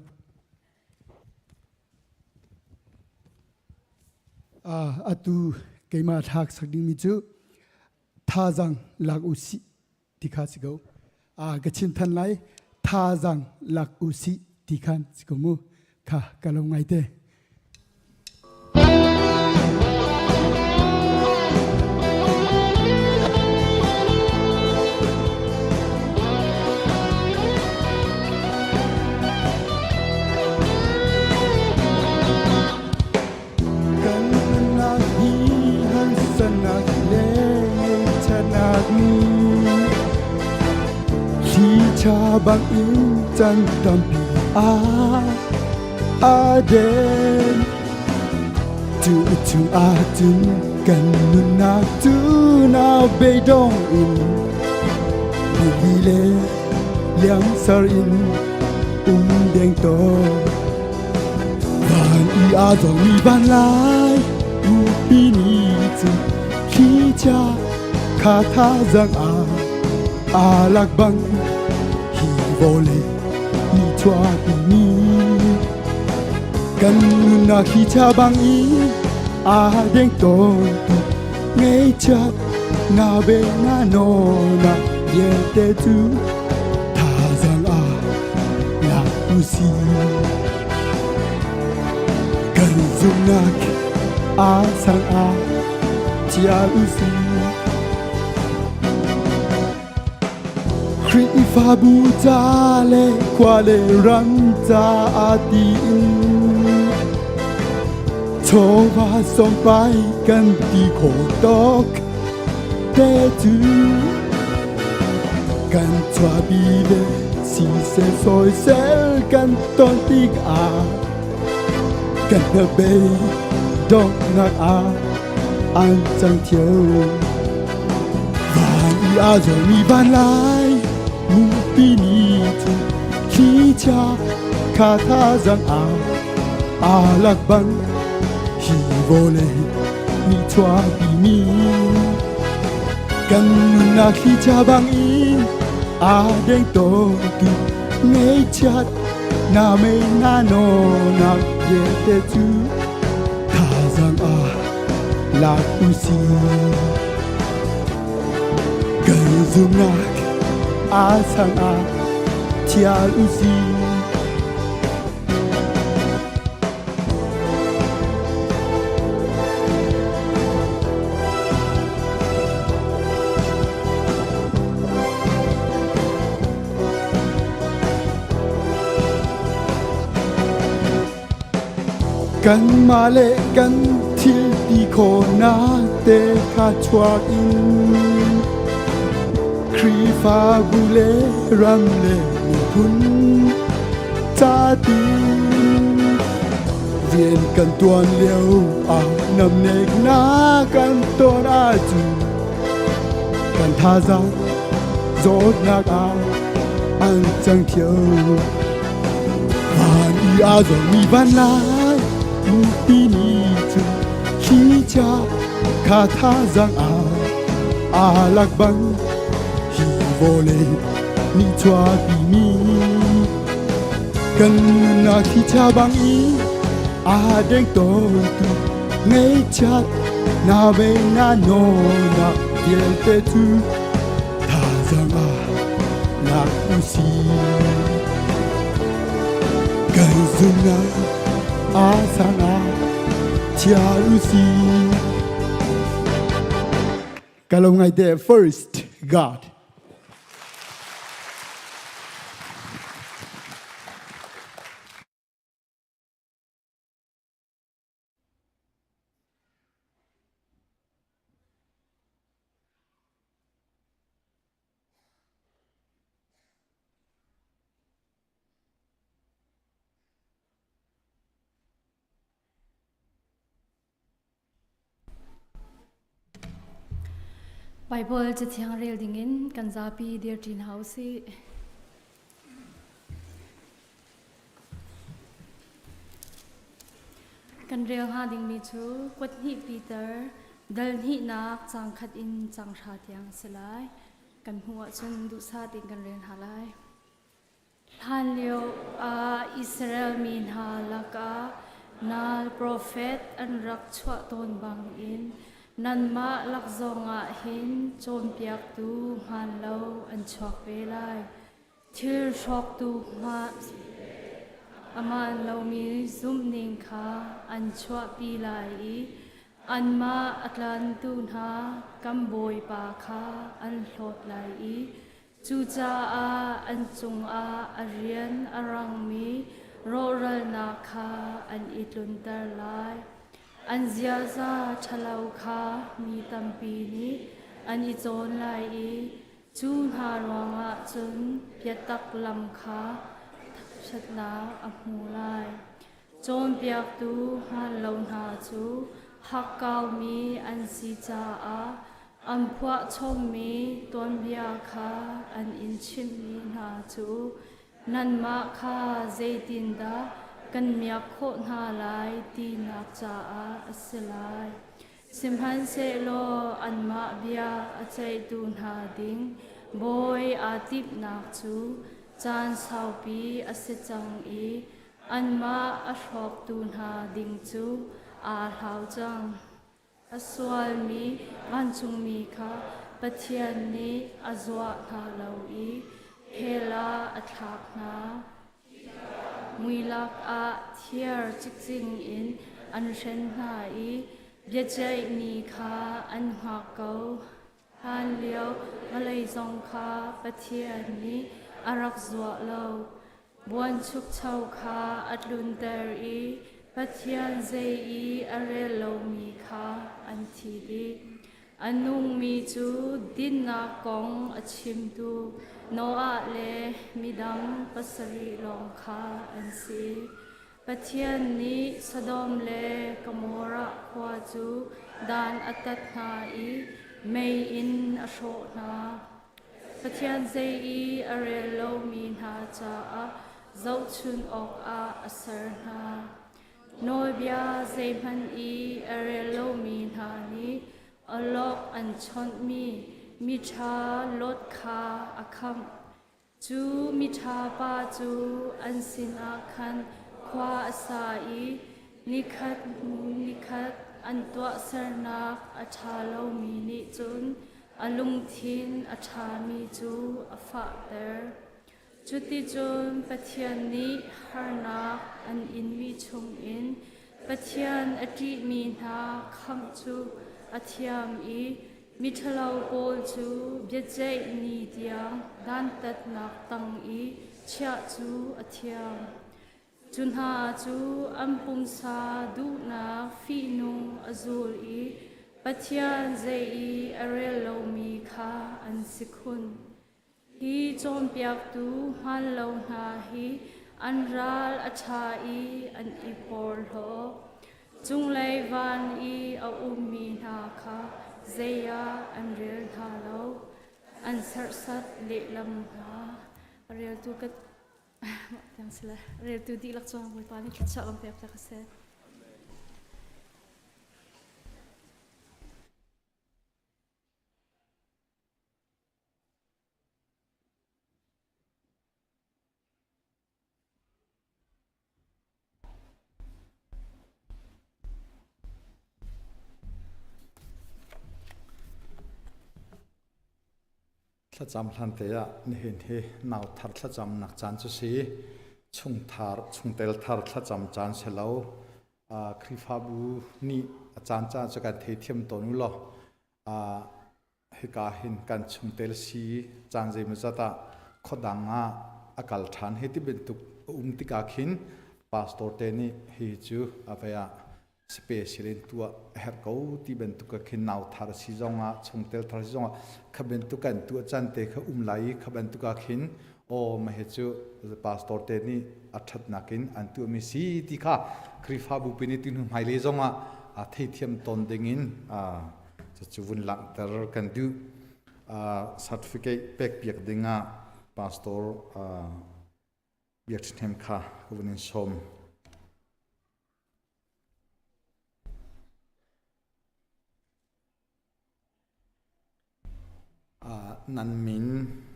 Atu keima thak sakding mi chu thajang lak usi tikha sigo. Gachin than lai thajang lak usi tikhan sikomu kha kalong ngai te. Cha bang in chan tam pi a den tu a tun kan nun na tu na be dong in bi le liang sar in deng to ban i a dong mi ban lai u pi ni tu khi cha khá tha rằng lạc băng hi vô lệ ni choa ni cần na khi cha băng ý đen tôn ngay chát na bên na no na ye te tu tha rằng là usi cần dùng nak sang chia usi Khrih pha bu cha le qua le ram cha tin cho va song pai kan ti kho tok te tu kan chwa bi le si se soi sel kan ton tik kan na be dong nak an chang thieu van zo mi van lai mu pi ni tu khi cha kha tha rằng lạc băng hi vô lệ ni choa pi ni kan na khi cha bang in đen to tu ngay chat na me na no na ye te tu tha rằng là usi cần dùng nak sang chia usi kan ma le kan thil ti kho na te kha chwa in Khrih pha bu le ram le phun cha tin viên kan tuan leo nam nek na kan ton chu kan tha za zot nak an chang thieu van zo mi van lai mu pi ni chu khi cha kha tha rằng lạc băng hi vô lệ ni choa pi ni cần na khi cha băng ý đen to tu ngay chat na be na no na bien te tu tha rằng là usi cần dùng na sang chia usi kalau ngai there first God Bibleจะเทียงเรียลดิ่งอินกันซาปีเดียร์จีนเฮาส์กันเรียลหาดิ่งมีชูกวดหิปีเตอร์ดัลหินักจังขัดอินจังชาเทียงสลายกันหัวชนดุซาติงกันเรียนหาไลฮันเลียวอิสราเอลมีนหาลักนาลโปรเฟตอันรักชวตนบางอินนันมาลักซองหินโจมเปียกตูฮันเลาอันชอกเวไลทิลชอกตูมาอามันเรามีซุ่มนิงคาอันชวปีไลอันมาอัตลันตูนหากัมโบยปาคาอันโหดไลจูจาอันจงอาเรียนอรังมีโรรัลนาคาอันอิตุนตาไลอัน Ziaza ชะลาวคามีตัมปีนี้อันอิโจนไลจูนหารวงจุนเปียตักลำคาชัดนาอมูไลโจนเปียกตูฮันลงหาจูฮักเกามีอันซีจาอันพวกชมมีต้นเบียคาอันอินชิมมีนาจูนันมาคาเจตินดากันเมียโคนาลายตีนักจาอัสลาย Simhan se lo an ma bia a chei tun ha ding boy a tip nak chu chan sau pi a se chang I an ma a hrok tun ha ding chu a hlau chang a swal mi van chung mi kha pathian ni a zwa na lo I hela a thak na muilak a thiar chik ching in an hren na I bia chai ni kha an ha ko han liao malai zong kha pathian ni arak zwa lo buan chuk chau kha atlun ter I pathian zei I are lo mi kha an thi di anung mi chu din na kong a chim tu no a le midang pasari long kha an si pathian ni sadom le kamora khwa chu dan atat na I mei in a sho na pathian zei I are lo mi na cha a zau chun ok a asar na noi bia zei man I are lo mi na ni alok an chon mi tha lot kha akham chu mi tha pa chu an sin a khan khwa asa I nikhat an twa sarnak a tha lo mi ni chun alung thin a tha mi chu a fa ter chuti chun pathian ni harnak an in mi chung in pathian a ti mi na kham chu a thiam I mi thalau pol chu bia chei ni tiang dan tat nak tang I chia chu a thiam chun ha chu ampum sa du na fi nu azul I pathian zei I are lo mi kha an sikhun hi chom piak tu han lo na hi an ral a tha I an I por ho chung lei van I a mi na kha zeya an rel tha lo an sar sat le lam ha rel tu kat tang sila rel tu di lak chuang boy pa ni kitcha lam pek ta ka se ถ้าจำทันเตะนี่เห็นเฮนาวทัดถ้าจำนักจานจุสีชุงทาร์ชุงเตลทาร์ถ้าจำจานเสลาวคริฟาบูนี่อาจารย์จ้าจะการเทียมตัวนู้นหรอเฮกาเห็นการชุงเตลสีจานเจมส์ตาขดังอากาศฐานเฮติเป็นตุกติกาขินพาสตอร์เตนี่เฮจูอาไปสเปเชียลตัวเฮร์กูที่เป็นตุกขินนาวทาร์ซีจงชุงเตลทาร์ซีจงขเป็นตุกันตัวจันเตขไหลขเป็นตุกขินโอ้มาเฮจูพาสตอร์เตนี่อัฐนักินอันตัวมีสีที่ข้าคริฟาบุปินิตินุไฮเลจงเทียมตนเดงินจะจูวุนหลังแต่กันดูcertificate เป็กเปียกดิงพาสตอร์เบียดเทมข้าวุนินชมนันมิน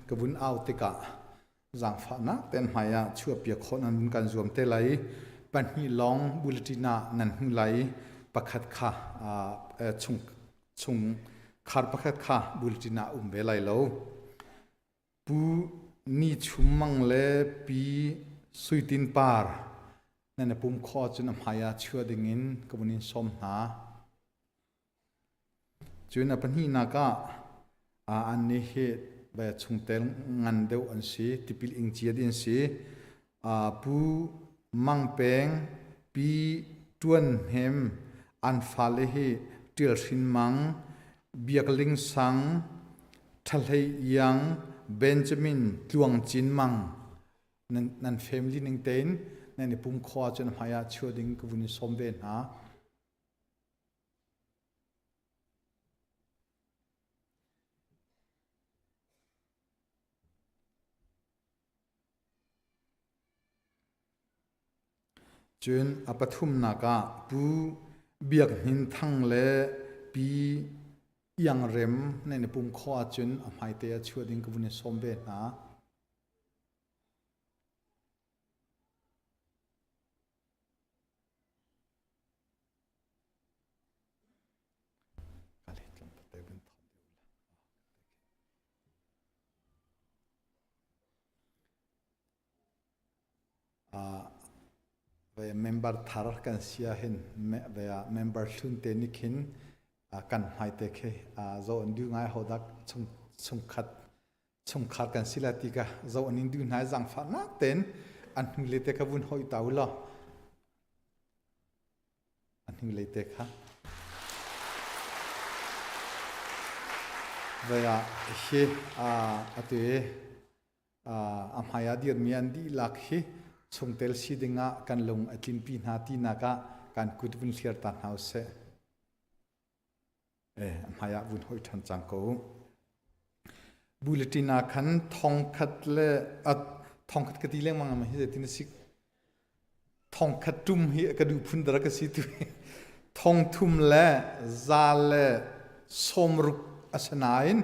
กบุญเอาติกะจังฟ้านะเต็นหายชั่วเปียกคนนั้นกันรวมเตลัยปัญหีลองบุลตินานันหุไลประคัดข้าชุงขาดประคัดข้าบุลตินาเบลัยโลปูนี่ชุมมังเลปีสุยตินปาร์นั่นปุ่มข้อจนหายชั่วดิ่งินกบุญนิสมหาจุนปัญหีนากะอันนี้เหตุแบบชุงเตลงันเดียวอันสีที่พิลอิงเจียดินสีผู้มังเปงปีตวนเฮมอันฟาเลเหเตียลสินมังเบียกลิงสังทะเลยังเบนจามินตวงจินมังนั่นเฟมิลี่นิงเตนนั่นปุ่มคอจนหายาชัวดิงกวุนิสมเวนฮะจนอปทุมนากาปูเบียกหินทั้งเลป ปียังเร็มในปุ่มข้อจนอภัยเตะช่วยดิ้งกบุญสมเบ็ดนะเวลา member ทาร์กันเสียเห็นเวลา member ชุนเตนิคินกันหายเตะเคโจนดูง่ายเขาดักชงขัดกันสิละติกะโจนดูง่ายจังฟ้านักเต้นอันนี้เลยเตะกับบุญหอยตาวละอันนี้เลยเตะค่ะเวลาเฮตัวอามายาดีร์มีอันดีลักเฮชงเตลซีดิงะกันลงอัตินปีนาทีนักกันกุดบุญเสียตันเฮาเซอามายาบุญหอยทันจังกูบุลตินาขันทองขัดเล่ทองขัดกติเล่มังมาเฮเจตินสิทองขัดตุมเฮกระดูพุนดรักสิตุทองทุมเล่ซาเล่สมรุกอาสนาอิน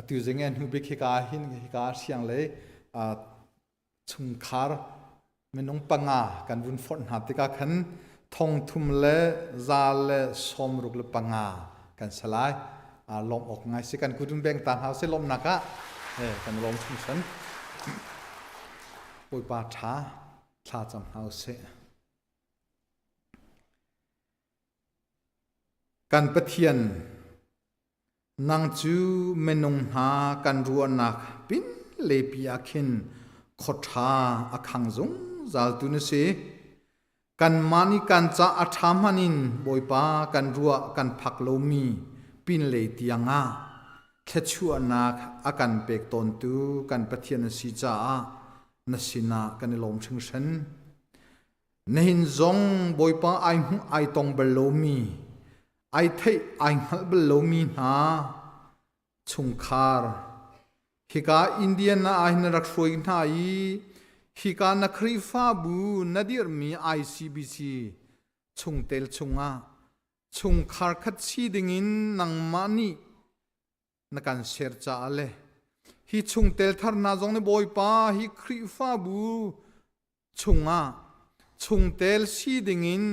ติวเจงเงินหูเบกฮิกาหินฮิกาเสียงเลยชุมคาร์เมนงปังากันวุนฝนหาติกาขันทองทุมเล่ซาเล่สมรุกเลปังากันสลายลมออกไงสิกันกุดุนแบงตาเฮาเซลมนักกันลมชุมชนปุยปาช้าจำเฮาเซกันปะเทียนนางจูเมนงหากันรัวนักปินเลปีอาคินขดทาอาคังจงจัลตุนเสกันมานิกันจะอัฐามันินบอยปากันรัวกันพักโลมีปินเลตียงาแค่ชัวนักอากันเปกตนตูกันปะเทียนสีจ้านสินากันลมชิงฉันในหินจงบอยปาไอตองเบลโลมีไอเทไอฮัลเบลโลมีนาชุงคาร์ฮิกาอินเดียนาไอหนรักสวยนาอีฮิกานักครีฟาบูนาดีร์มีไอซีบีซีชุงเตลชุงอาชุงคาร์คัดซีดิงินนังมานีนักันเชร์จ้าเลฮิชุงเตลทาร์นาจงในบอยป้าฮิครีฟาบูชุงอาชุงเตลซีดิงิน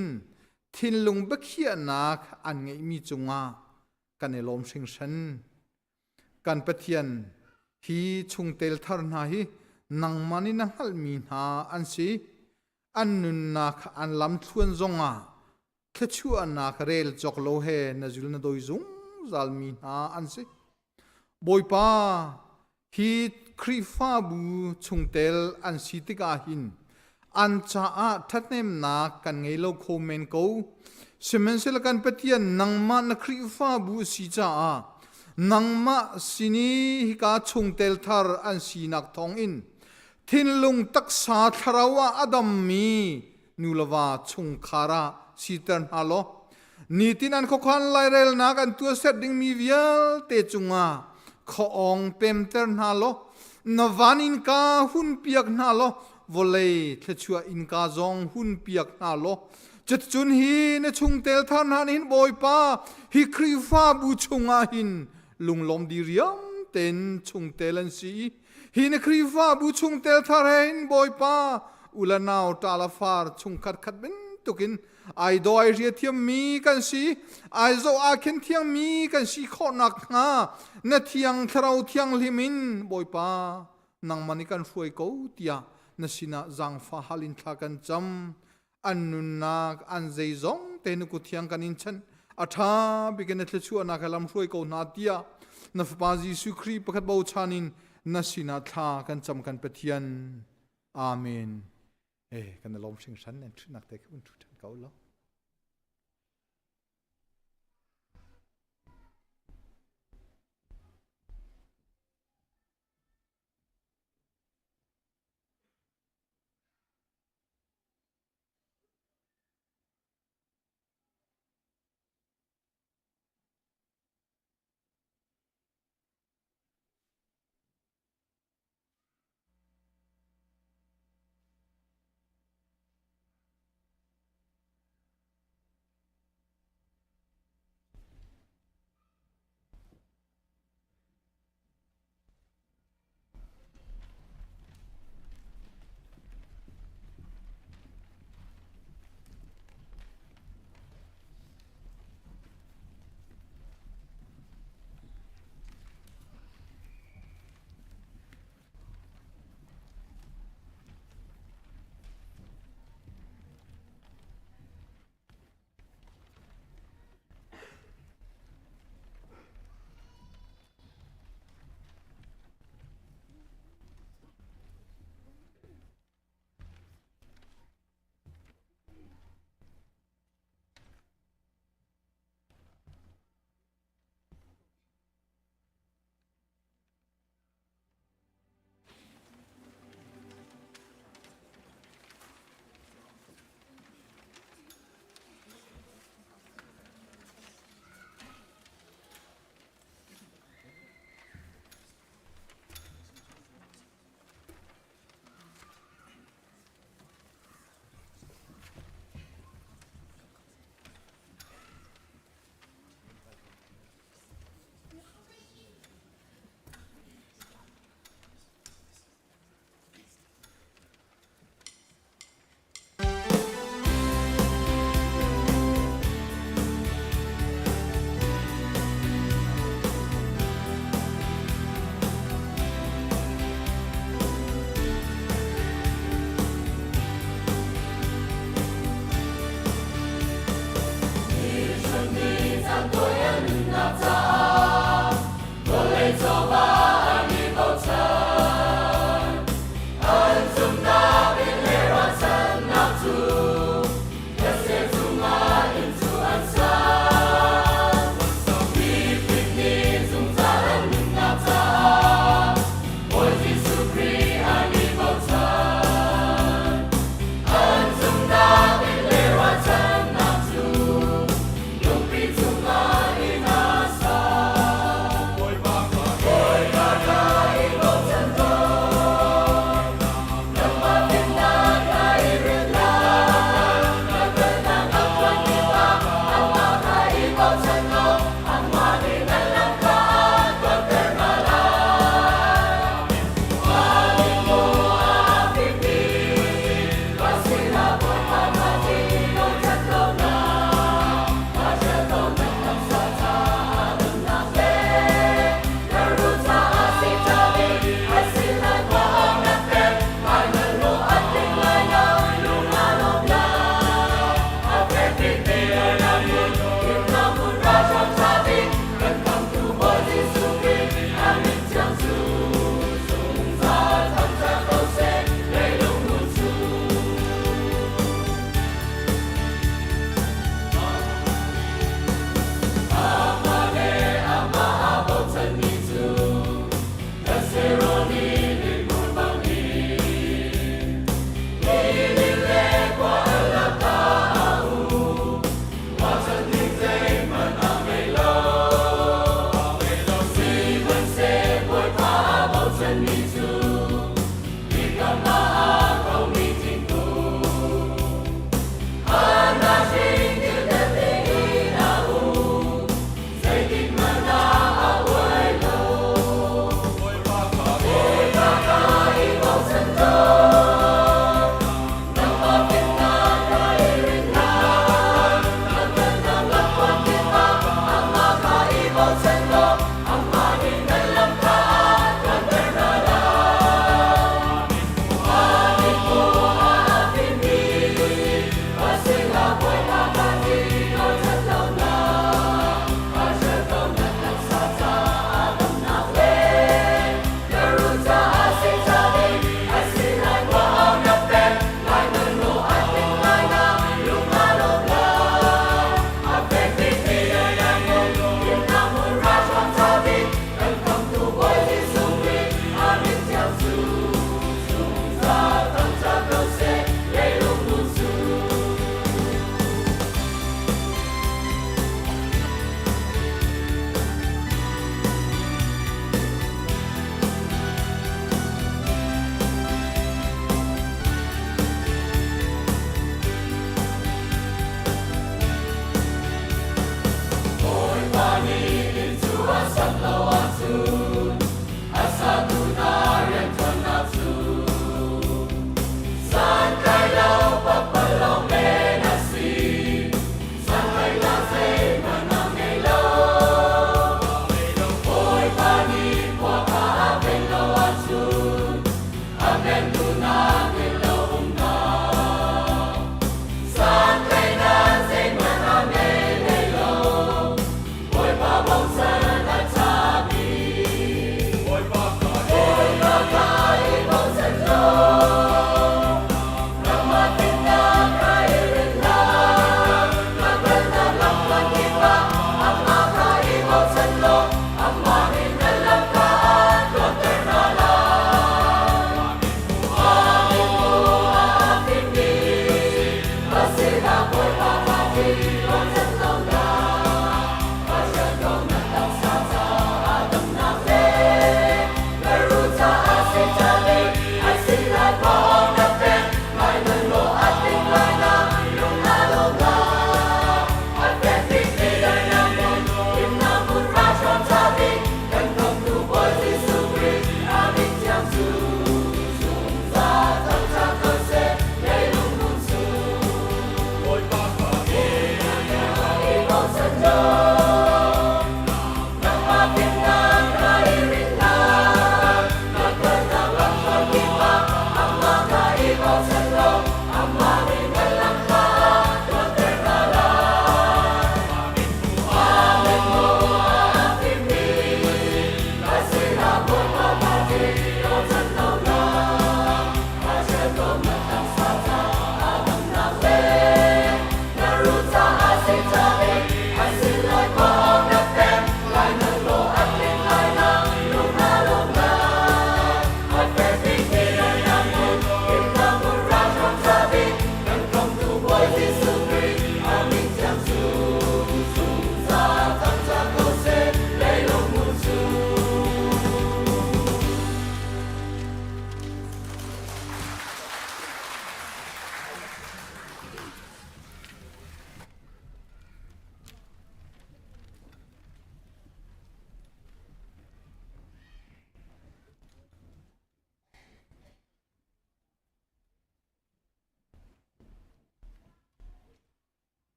ทินลุงบักเขียนักอันไงมีจุงอากันในลมสิงฉันกันปะเทียนฮีชุงเตลทาร์นาฮีนังมานีนังฮัลมีนาอันซีอันนุนนักอันลำทวนจงอาแค่ชัวนักเรลจอกโลเฮนจุลนโดยจงจัลมีนาอันซีบอยป้าฮีครีฟาบูชุงเตลอันซีติกาหินอันจ้าทัดเนมนักกันไงโลโคเมนโกเซเมนเซลกันปะเทียนนังมานักครีฟาบูซีจ้านังมาสินีฮิกาชุงเตลทาร์อันซีนักทองอินทินลุงตักษาทาราวะอดัมมีนูลวาชุงคาราซีเตนฮาโลนี่ที่นั่นเขาคันไลเรลนักอันตัวเซตดิ้งมีเวียลเตจุงาขอองเปมเตนฮาโลนวานินกาหุนเปียกนาโลวอลเลย์เทชัวอินกาจงหุนเปียกนาโลจัดจุนฮีในชุงเตลทานหันหินบอยป้าฮิครีฟาบูชุงอาหินลุงลมดีเรียมเต็นชุงเตลันซีฮินครีฟาบูชุงเตลทารหินบอยป้าอุลานาวตาลาฟาร์ชุงขัดขัดเป็นตุกินไอดอยเรียเทียมมีกันสีไอโซอาเคนเทียงมีกันสีข้อนักงาเนเทียงทราวเทียงลิมินบอยป้านังมันกันช่วยกูเตียนสินะจังฟ้าฮัลินทากันจำอันนุนนักอันใจจงเตนุกุเทียงกันอินชันอาทาบิกันเนตชัวนักลำช่วยกูนาเตียนฟปาจิสุครีประคัดบ่าวชานินนสินะทากันจำกันปะเทียนอาเมนกันลมเชิงฉันเนี่ยชุนักเตะคุณทุกท่านเขาแล้ว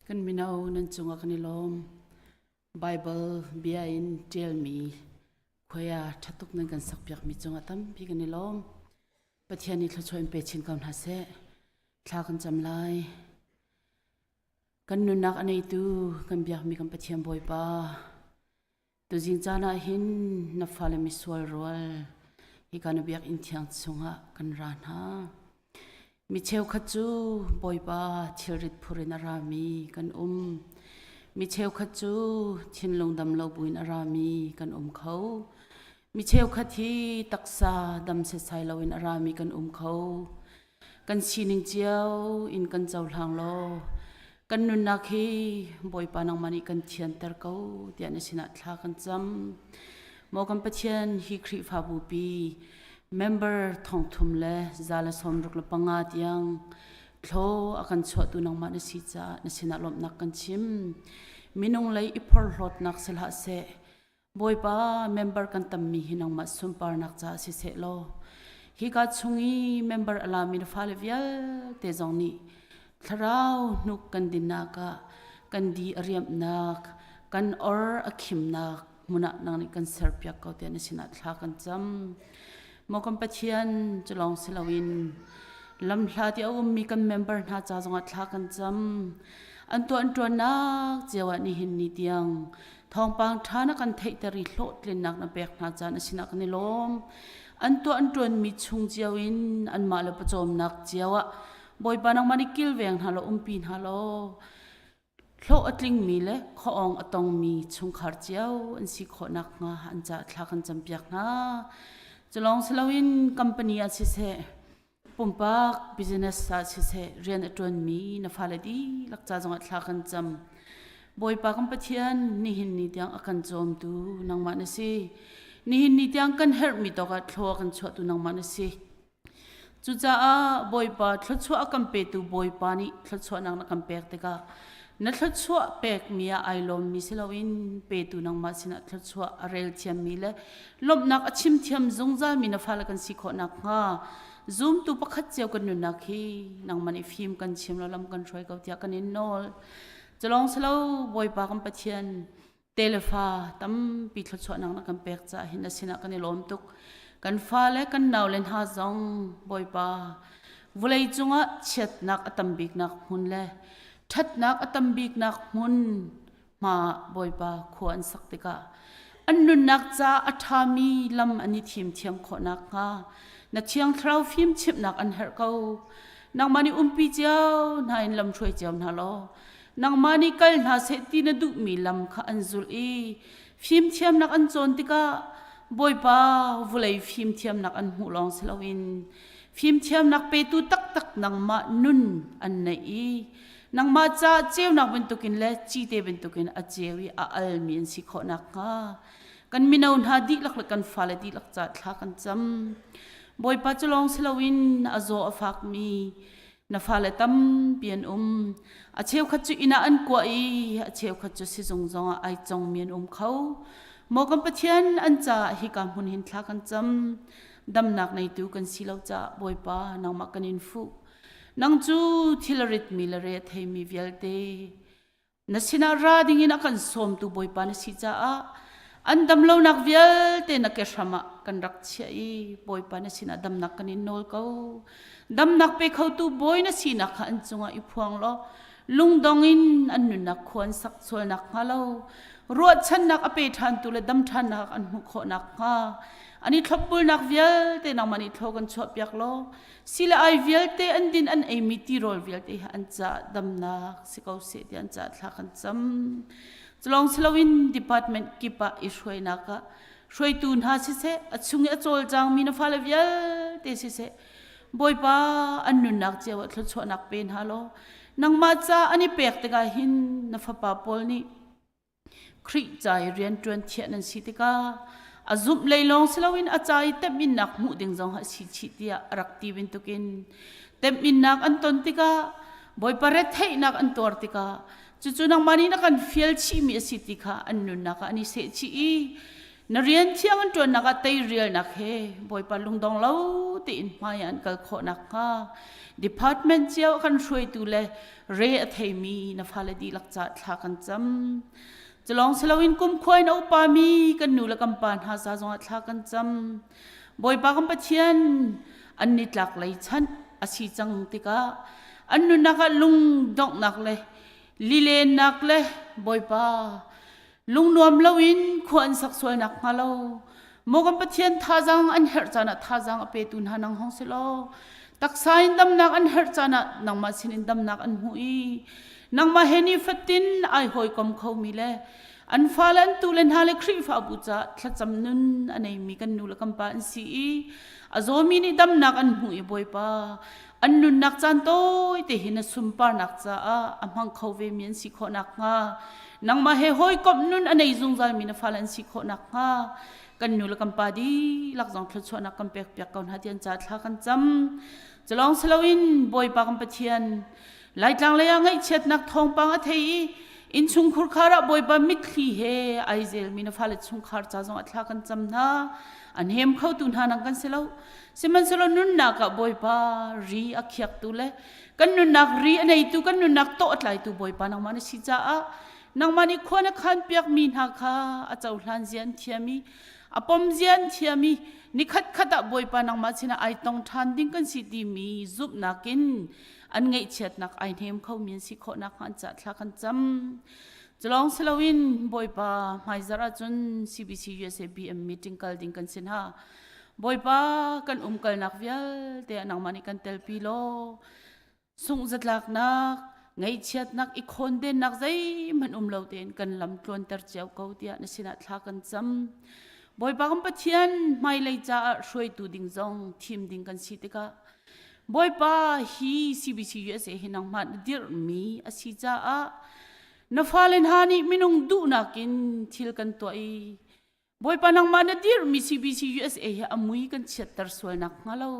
Kan minau nan chunga kanilom Bible bia in tell me khoya thatuk nan kan sakpiak mi chunga tam pi kanilom pathiani thlochoin pe chin kam hase thla kan chamlai kan nunak anei tu kan biak mi kan pathiam boy pa tu jing chana hin na phale mi swal rol hi kan biak in thiang chunga kan ran ha mi cheu khachu boipa thilrit phurin arami kan mi cheu khachu thinlong dam lo buin arami kan kho mi cheu khathi taksa dam se sai lo in arami kan kho kan sining chiao in kan chaw hlang lo kan nun na khi boipa nang mani kan thian ter ko tian sina thla kan cham mo kan pathian hi Khrih fa bu pi member Thawngṭhum le zala som ruk la panga tiang thlo akan chho tu nang ma na si cha na sina lom nak kan chim minung lei ipor hlot nak sel ha se บอยป้าเมมเบอร์กันตัมมีหินังมาสุมปาร์นักจ้าสิเสโลฮิกัดชงอีเมมเบอร์อลามินฟาเลวิลเตจงนี้ทราวนุกกันดินนักกันดีเรียมนักกันอร์อคิมนักมุนักนังนี่กันเซอร์เปียกเขาเตียนสินัดลากันจำมอกันปะเชียนจะลองสิลาวินลำลาที่เอามีกันเมมเบอร์น่าจะจงอัดลากันจำอันตัวนักเจ้าวันนี้เห็นนิดยังทองปางท่านักกันเทตริโลดเล่นนักนับเบกน่าจะนสินักนิลมอันตัวมีชุงเจ้าวินอันมาเลปจอมนักเจ้าบอยปานังมันกิลเวียงฮัลโหลปีนฮัลโหลโลอัดลิงมีเล่ขอองอัตองมีชุงขาร์เจ้าอันสิขอนักงาอันจะทากันจำเปียกนะจะลองสลาวินคัมปานีอาชิเซปุ่มปักบิสเนสอาชิเซเรียนตัวมีนับฟาเลดีลักจ้าจงอัดทากันจำบอยปากัมปะเทียนนี่หินนี่ยังอากันจอมดูนังมันสินี่หินนี่ยังกันเฮร์มิตอกอัดทัวกันชดดูนังมันสิจุจ้าบอยปาทศชัวกัมเปตูบอยปานี่ทศชัวนังนักกัมเปกเตกานัทศชัวเปกมีไอลมมิสลาวินเปตูนังมาสินัทศชัวเรลเทียมมีเลลมนักชิมเทียมจงใจมีนัฟาลกันสิขอนักฮะซูมตูปักขัดเจียวกันนุนักฮีนังมันฟิล์มกันชิมแล้วลำกันช่วยกับเทียกันนินโนลจะลองสลาวบอยปากัมปะเทียนเตลฟ้าตั้มปีทศชัวนังนักกัมเปกจ้าเห็นสินักกันนิลมตุกกันฟ้าและกันนาวเลนหาจงบอยปาวุเลยจงอ่ะเช็ดนักตัมบิกนักหุ่นเล่ทัดนักตัมบิกนักหุ่นมาบอยปาควรสักติกาอันนุนนักจ้าอัฐามีลำอันนี้ทีมเทียงขอนักงานักเชียงทราวฟิมชิบนักอันเฮร์เกานักมันนี่ปีเจ้านายลำช่วยเจ้าหน้าล้อนักมันนี่กัลนาเสตีนดุมีลำข้าอันจุลีฟิมเทียมนักอันโจนติกาบอยปาวุเลยฟิล์มเทียมนักอันหูลองสลาวินฟิล์มเทียมนักเปตูตักนังมานุนอันไหนนังมาจ้าเจ้านักเป็นตุกินและจีเตเป็นตุกินอาเจวีอาอัลมีนสิขอนักกันมินาอุนหาดีลักกันฟาเลดีลักจัดทักกันจำบอยปาจะลองสลาวินอาโซอฟักมีนาฟาเลตัมเปียนอาเชวขัดจุอินาอันกว่าอาเชวขัดจุสิจงไอจงเมียนเขามอกันปะเทียนอันจ่าฮิกามหุนหินทากันจำดำนักในตูกันสิเลาจ่าบอยปานังมักกันอินฟูนังจูทิลริตมิลเรทให้มีเวลเตนัสินาราดิ่งนักกันสมตูบอยปานสิจ่าอันดำเล่านักเวลเตนักเกชรมากันรักเชียบอยปานสินาดำนักกันอินโนลเขาดำนักไปเขาตูบอยนัสินักอันจงอีพวงล้อลุงดองอินอันนุนักควรสักส่วนนักมาเล่ารวดฉันนักอเปทันตุเลดำทันนักอันหุขนักอันนี้ทับบุลนักเวลเตนักมันนี่ทกันชอบอยากล้อสิละไอเวลเตอันดินอันไอมิติโรลเวลเตอันจะดำนักสิเขาเสียอันจะทักกันจำจะลองสลาวินดีพาร์ตเมนต์กิปะอีช่วยนักช่วยตูนหาสิเสอัดชุงอัดโจลจังมีนฟาเลเวลเตสิเสบอยปาอันนุนักเจ้าทศชวนักเป็นฮัลโหลนังมาจ้าอันนี้เปียกตะกาหินนฟปาปอลนี่คริใจเรียนจวนเทียนันสิติกาอาจุบเลยลองสลาวินอาจารย์เต็มินนักมุดิงจงหาสิชิติยารักตีวินตุกินเต็มินนักอันตนติกาบอยปาเรทให้นักอันตัวติกาจู่ๆนักมันนี่นักอันเฟียลชีมีสิติกาอันนุนนักอันนี้เสชีนเรียนเที่ยงอันจวนนักเตยเรียลนักเฮบอยปาลุงดองเล่าตีนมายันกัลโคนักดีพาร์ตเมนต์เจ้ากันช่วยดูแลเรทให้มีนฟาเลดีลักจัดทักกันจำจะลองสลาวินกุมควายนอุปามีกันหนูละกำปานหาซาจงอัดทักกันจำบอยปากัมปะเทียนอันนิดหลักเลยฉันอาชีจังติกาอันนุนักลุงดอกนักเลยลิเลนักเลยบอยปาลุงนวมลาวินควรสักสวยนักมาเลาโมกัมปะเทียนท่าจังอันเฮร์จานะท่าจังอเปตุนหานังห้องสิโลตักสายดำนักอันเฮร์จานะนังมาสินินดำนักอันหุยนังมาเฮนีฟัตินไอหอยกอมเขามีเลอันฟาลันตูเลนฮาเลครีฟาบุจาทัดจำนุนอันไหนมีกันนูละกัมปานสีอาโซมีนิดำนักอันหุยบอยปาอันนุนนักจันโตยเตหินสุมปานักจ้าอัมหังเขาเวมีนสิขอนักงานังมาเฮหอยกอมนุนอันไหนจุงใจมีนฟาลันสิขอนักงากันนูละกัมปาดีลักจงทัดชวนักกัมเปียกเปียกกันหัดยันจัดทักกันจำจะลองสลาวินบอยปากัมปะเทียนไล่จังเลยยังไงเช็ดนักทองปังอเทีย อินชุงขุรคาระบอยบามิดขี้เฮไอเซลมีนฟ้าเลชุงคาร์จ้าจงอัตลากันจำนาอันเฮมเข้าตุนหานังกันเสลาเสมันเสลานุนนักบอยบารีอักยักตุเลกันนุนนักรีอันไหนตุกันนุนนักโตอัตไลตุบอยบานังมันสิจ้านังมันอีกคนนักขันเปียกมีนหักาอาเจ้าหลานเจียนเทียมีอปอมเจียนเทียมีนิคัดขัดบอยบานังมันสินะไอตองทันดิ้งกันสิดีมีซุบนักินอันไงเฉียดนักไอเฮมเข้ามีนสิโคนักอันจัดลักกันจำจะลองสลาวินบอยปาไม่จราจน CBC USA BM meeting กัลดิ้งกันสินะบอยปากันกันนักเวลแต่นักมันกันเตลปิโลส่งจัดลักนักไงเฉียดนักอีกคนเด่นนักใจมันเล่าเด่นกันลำตวนเตอร์เจ้าเกาเดียนสินะลักกันจำบอยปากันปะเทียนไม่เลยจะช่วยตูดิ้งจงทีมดิ้งกันสิติกาบอยปาฮี CBC USA เห็นนังมันเดียร์มีอาศิจ้านัฟาเลนฮานี่มินุงดูนักินทิลกันตัวอีบอยปานังมันเดียร์มี CBC USA อามุยกันเช็ดตร์สวยนักงั้นแล้ว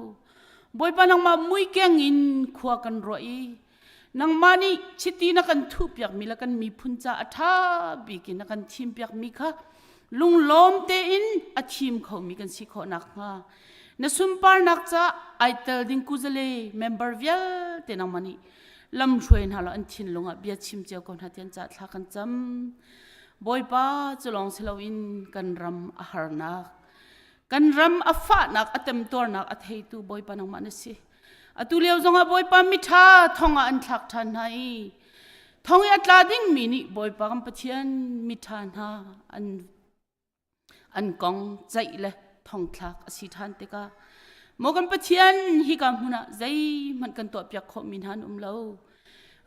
บอยปานังมามุยแกงอินขวากันรอยนังมานี่ชิตีนักันทุบอยากมีละกันมีพุนจ่าอัฐาบีกินนักันทีมอยากมีค่ะลุงล้อมเตอินอาทีมเขามีกันสิขอนักงานสุมปาร์นักจ้าไอเตลดิงกุซเลเมมเบอร์เวลเตนังมันนี่ลำช่วยน่าละอันทินลงอ่ะเบียชิมเจ้าคนหัดยันจัดลักกันจำบอยป้าจะลองเสลาวินกันรำอาหารนักกันรำอาฟานักอัตมตัวนักอัตเฮตุบอยป้านังมันสิอัตุเลียวจงอ่ะบอยป้ามิท่าทองอันทักทันให้ทองอัตลาดิ้งมินิบอยป้ากันปะเทียนมิท่านาอันกองใจเลยทองทักสิทันเตกาโมกันปะเทียนฮิกามุนะใจมันกันตัวเปียกขมินหันเล่า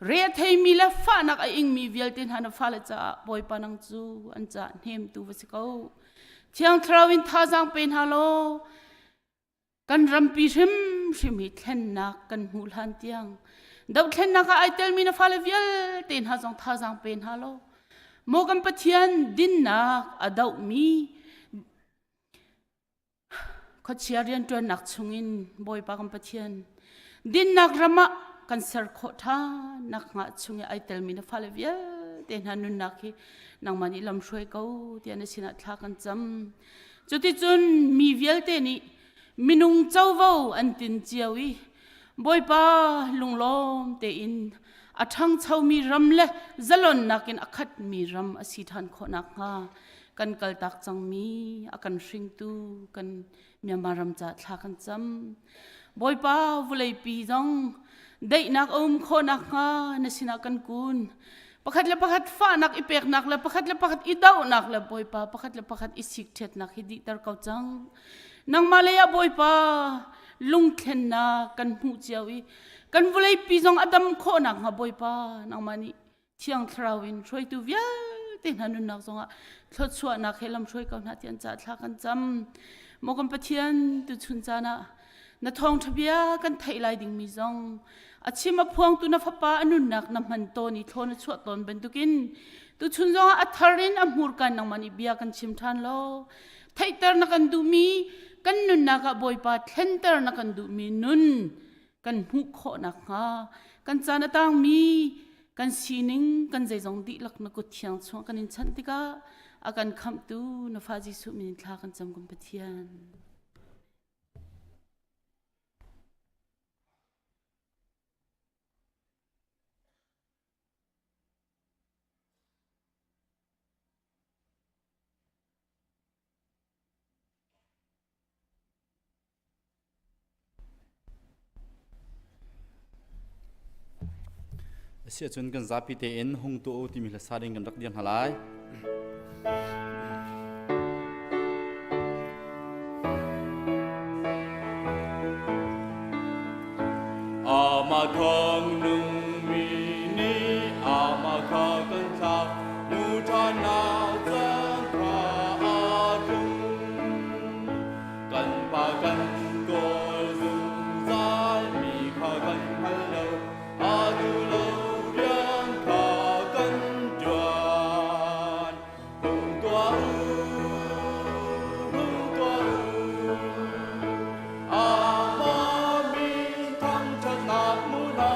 เรียไทยมีละฟ้านักไออิงมีเวลตินหันฟ้าละจ้าบอยปานังจูอันจ้าเฮมตูวสิเขาเที่ยงทราวินท่าจังเป็นฮัลโหลกันรำปีชิมฮิตเล่นนักกันหูลันเตียงดาวเล่นนักไอเตลมีนะฟ้าละเวลตินหันจังท่าจังเป็นฮัลโหลโมกันปะเทียนดินนักอดาวมีเขาเชียร์เรียนตัวนักชงอินบอยปากกันปะเทียนดินนักรำมะกันเสร์โคท่านักงะชงไอเตลมีนฟ้าเลวีเต็นหันนุนักฮีนังมันนี่ลำช่วยเขาเตียนสินัดทักกันจำจุดที่จุนมีเวลเตนี่มินุงเจ้าว่อันตินเจียวีบอยปาลุงล้อมเตอินอัทั้งเช้ามีรำเละจลอนนักอินอักขัดมีรำอสิทันโคนักงากันกัลตักจังมีอากันชิงตูกันเมียมารำจัดทักกันจำบอยป้าวุเลยปีจงได้นักโคนักงานสินักกันกุนประคัดและประคัดฟ้านักอีเปกนักและประคัดและประคัดอีดาวนักและบอยป้าประคัดและประคัดอีสิกเท็ดนักฮิดิตร์เก่าจังนังมาเลยบอยป้าลุงเข็นนักกันหูเจียวอีกันวุเลยปีจงอดัมโคนักฮะบอยป้านังมานี่เที่ยงทราวินช่วยตัวเวียเต็นหันนักจงอ่ะทดสอบนักให้ลำช่วยกันหัดยันจัดทักกันจำโมกันปะเทียนตุชุนจานะนาทองทะเบียกันไทยลายดิ่งมีจงอาชิมาพวงตุนฟ้าป้าอนุนักนำมันโตนี่ทนชวดตนเป็นตุกินตุชุนจงอัทารินอมูรกันนังมันอิเบียกันชิมทันโลไทยเตอร์นักันดูมีกันนุนนักบอยป้าเทนเตอร์นักันดูมีนุนกันหุกโคนักฮะกันจานตังมีกันสีนิงกันใจจงดีลักนักกุเทียงช่วงกันอินชันติกาอาการคำตูนฟ้าจิสุมินทากันจำกันปะเทียนเสียจนกันซาพิเตนหงตัวที่มีละซาดิงกันรักเดียนหลายอามาทองนุ่งมีนี้อามาขอกันชานูทานาจังพระอาจุกันปากันโกซุงซามีข้ากันฮัลโหลอาดูโลเรียนข้ากันจวนหุ่นตัวอามามีทั้งชนะมุนา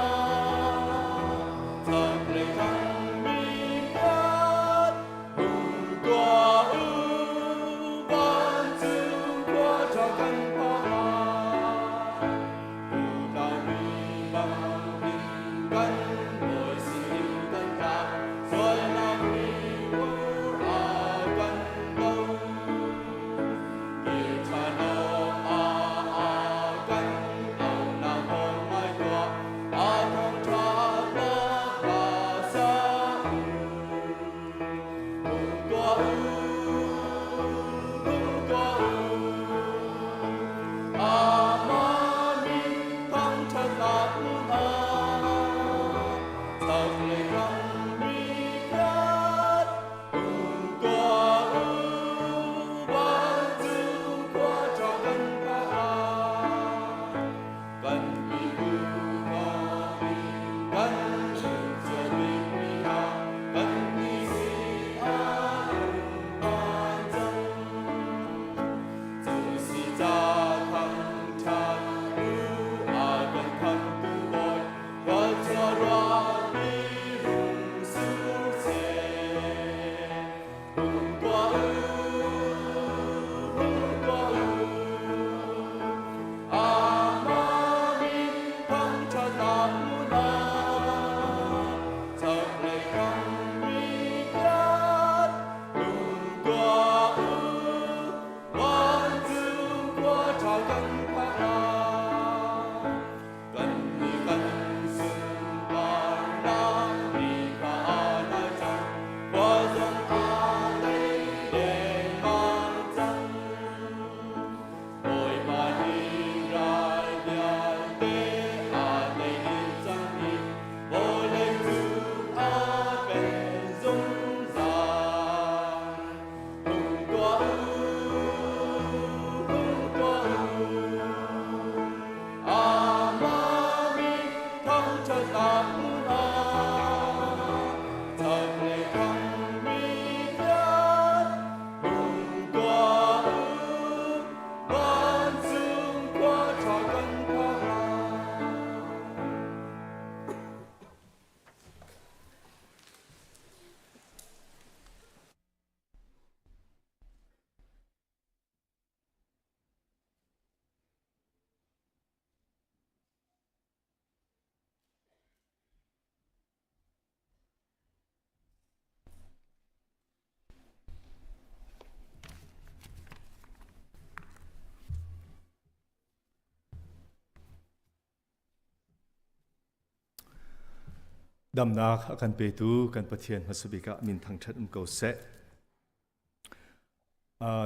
ดำนักกันเปตูกันปะเทียนมาสบิกะมินทางชัดก็เส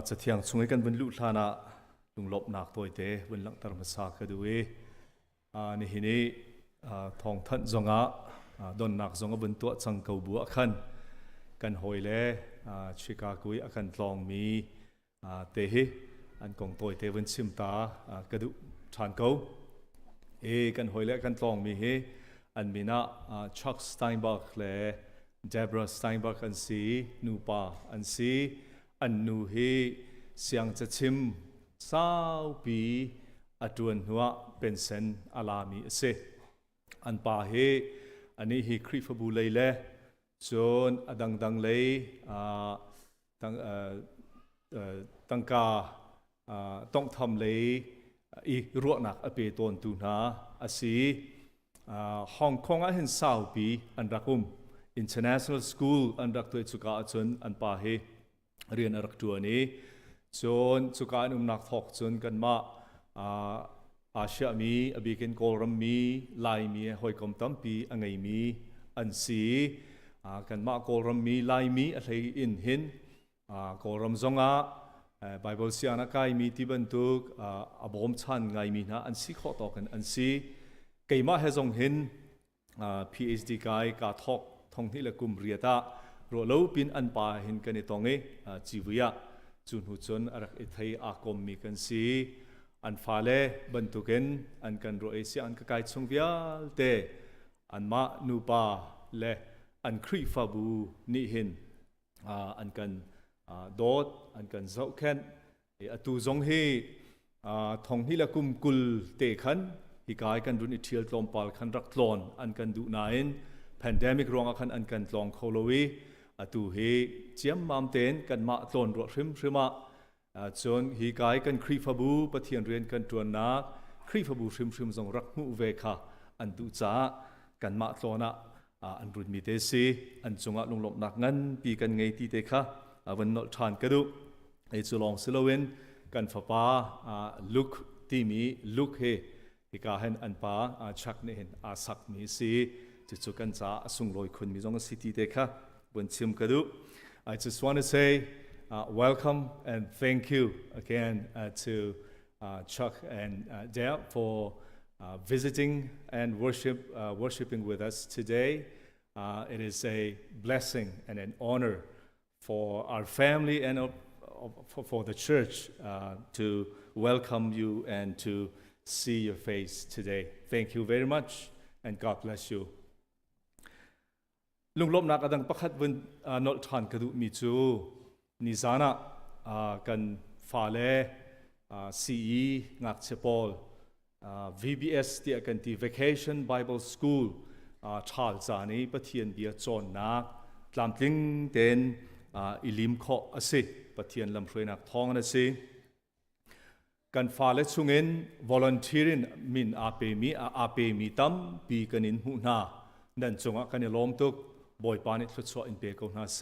จะเที่ยงสงกันบรรลุฐานะลุงลบนักตัวเตบนหลังตรมสาคด้วยนี่ฮินีทองทันจงะดนนักจงะบนตัวจังเกาบัวขันกันหอยเล่ชิคากุยกันลองมีเตหิอันกงตัวเตวันซิมตากระดุทานเกากันหอยเล่กันลองมีอันมีนะชักสไตน์บักเล่เดบราสไตน์บักอันซีนูปาอันซีอันนูเสียงจะชิมสาวปีอดวนหัวเป็นเซนอาลามีเสอันป่าอันนี้คริฟบูเลยเล่จนดังเลยตั้งกาต้องทำเลยอีรัวหนักอเปตนตูนาอาศีฮ่องกงเห็นสาวปีอันรักInternational School อันรักตัวสุกาจนอันป่าเรียนรักตัวนี้จนสุกานักทอกจนกันมาอาเซียมีอบิเกนโกรมมีลายมีหอยกมตั้มปีอังไงมีอันสีกันมาโกรมมีลายมีอะไรอินหินโกรมจงะไบเบิลเสียนักไกมีที่บรรทุกอบรมชันไงมีนะอันสีข้อต่อกันอันสีไกมาเฮจงหินPhD ไกกาทอกท่องที่ละกุมเรียตาโรลาวปินอันป่าหินกันในตรงนี้จีวิยาจุนหุจนอรักอิทัยอากรมมีกันสีอันฟ้าเล่บรรทุกันอันกันโรเอเซียอันกไกชงวิยาเตอันมานูปาเล่อันครีฟาบูนี่หินอันกันโดดอันกันเจ้าแค้นตูจงเฮท่องที่ละกุมกุลเตขันฮิกายกันรุนอิเทียลตอมปาลขันรักลอนอันกันดูนายนแพนเดมิกรองอันกันลองโคโลวีตูเฮเจียมมามเตนกันมาตอนรถริมจนฮิกายกันครีฟาบูปะเทียนเรียนกันตัวนักครีฟาบูริมจงรักมุเวคาอันดูจ้ากันมาตอนะอันรุนมีเตซีอันจงลงหลบนักงั้นปีกันไงตีเตคะวันนอทานกระดูจุลองสิลเวนกันฟ้าป้าลุกที่มีลุกฮิกาเห็นอันป้าชักเนี่ยเห็นสักมีซีจุกันจ้าส่งลอยคนมีจงสิตีเตคะวันชิมกระดู I just want to say welcome and thank you again to Chuck and Dale for visiting and worshiping with us today. It is a blessing and an honor for our family and for the church to welcome you and to see your face today. Thank you very much and God bless you. ลุงลบนักดังประคัดวันนอลทานกระดูมีจูนิจานะกันฟาเลCE งักเชปอลVBS ที่กันที่ Vacation Bible School ชาลจานี้ปะเทียนเบียจอนนักลำทิ้งเต็นอิลิมข้อสิปะเทียนลำเพลินักท้องนะสิกันฟาเลชุงเงิน volunteering มินอาเปมีตั้มปีกันอินหูนานั่นจงกันล้อมตุกบอยปานิทศอินเปกนาเซ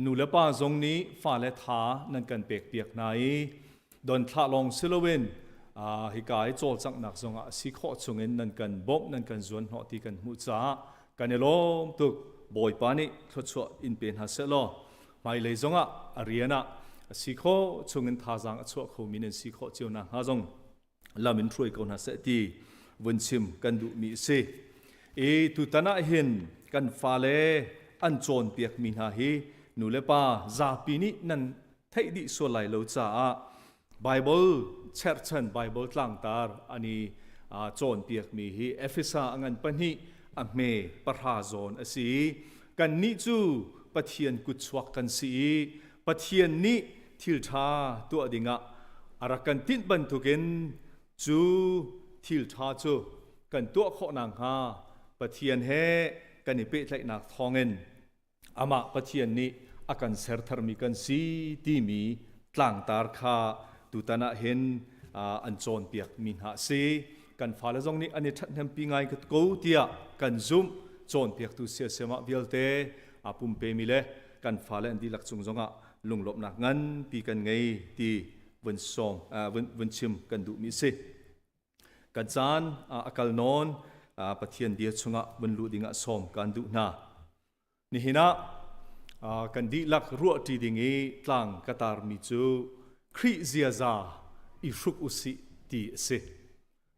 นูเลปาจงนี้ฟาเลทานั่นกันเปียกไหนโดนทะลองซิลเวนฮิกายโจจังนักจงสิข้อชงเงินนั่นกันบ๊อบนั่นกันจวนหอที่กันมุจ้ากันล้อมตุกบอยปานิทศอินเปนาเซลไม่เลยจงเรียนะสิข้อชงเงินท่าจังชั่วเขามีเงินสิข้อเจ้าหน้าฮะจงลามินช่วยกันนาเซตีวันชิมกันดูมีเซตุตนาเห็นกันฟาเลอันโจนเปียกมีนาฮีนูเลปาซาปีนี้นั่นไทยดิส่วนไหลเราจ้าไบเบิลเชิร์ชันไบเบิลต่างตาอันนี้โจนเปียกมีฮีเอฟิซาอันปนีอัเมปะราโซนอสีกันนี้จูปะเทียนกุศวกันสีปะเทียนนี้ทิลทาตัวดิ่งอารักกันติดบันทุกินจูทิลทาจูกันตัวข้อนางฮาปะเทียนเฮกันนิเปตไหลนักทองเงินอามาปะเทียนนี้อาการเสร์ทร์มีกันสีที่มีตลางตาร์คาตุตนาเห็นอันโจนเปียกมีหาสีกันฟ้าละจงนี้อันนี้ทันปีไงกัดกูเตียกันซุ่มโจนเปียกตุเสียเสมาเวิลเตปุ่มเปมิเลกันฟ้าละอันดีหลักจงจงลุงหลบหนักงั้นปีกันไงที่วันส่งวันชิมกันดูมีสิกันจานอากาศนอน ปะเทียนเดียชงะบรรลุดิ่งสอมกันดูนานี่เห็นนะกันดีลักรัวที่ดิ่งตลังกตาร์มิจูคริเซียซาอิฟรุกอุสิตีเส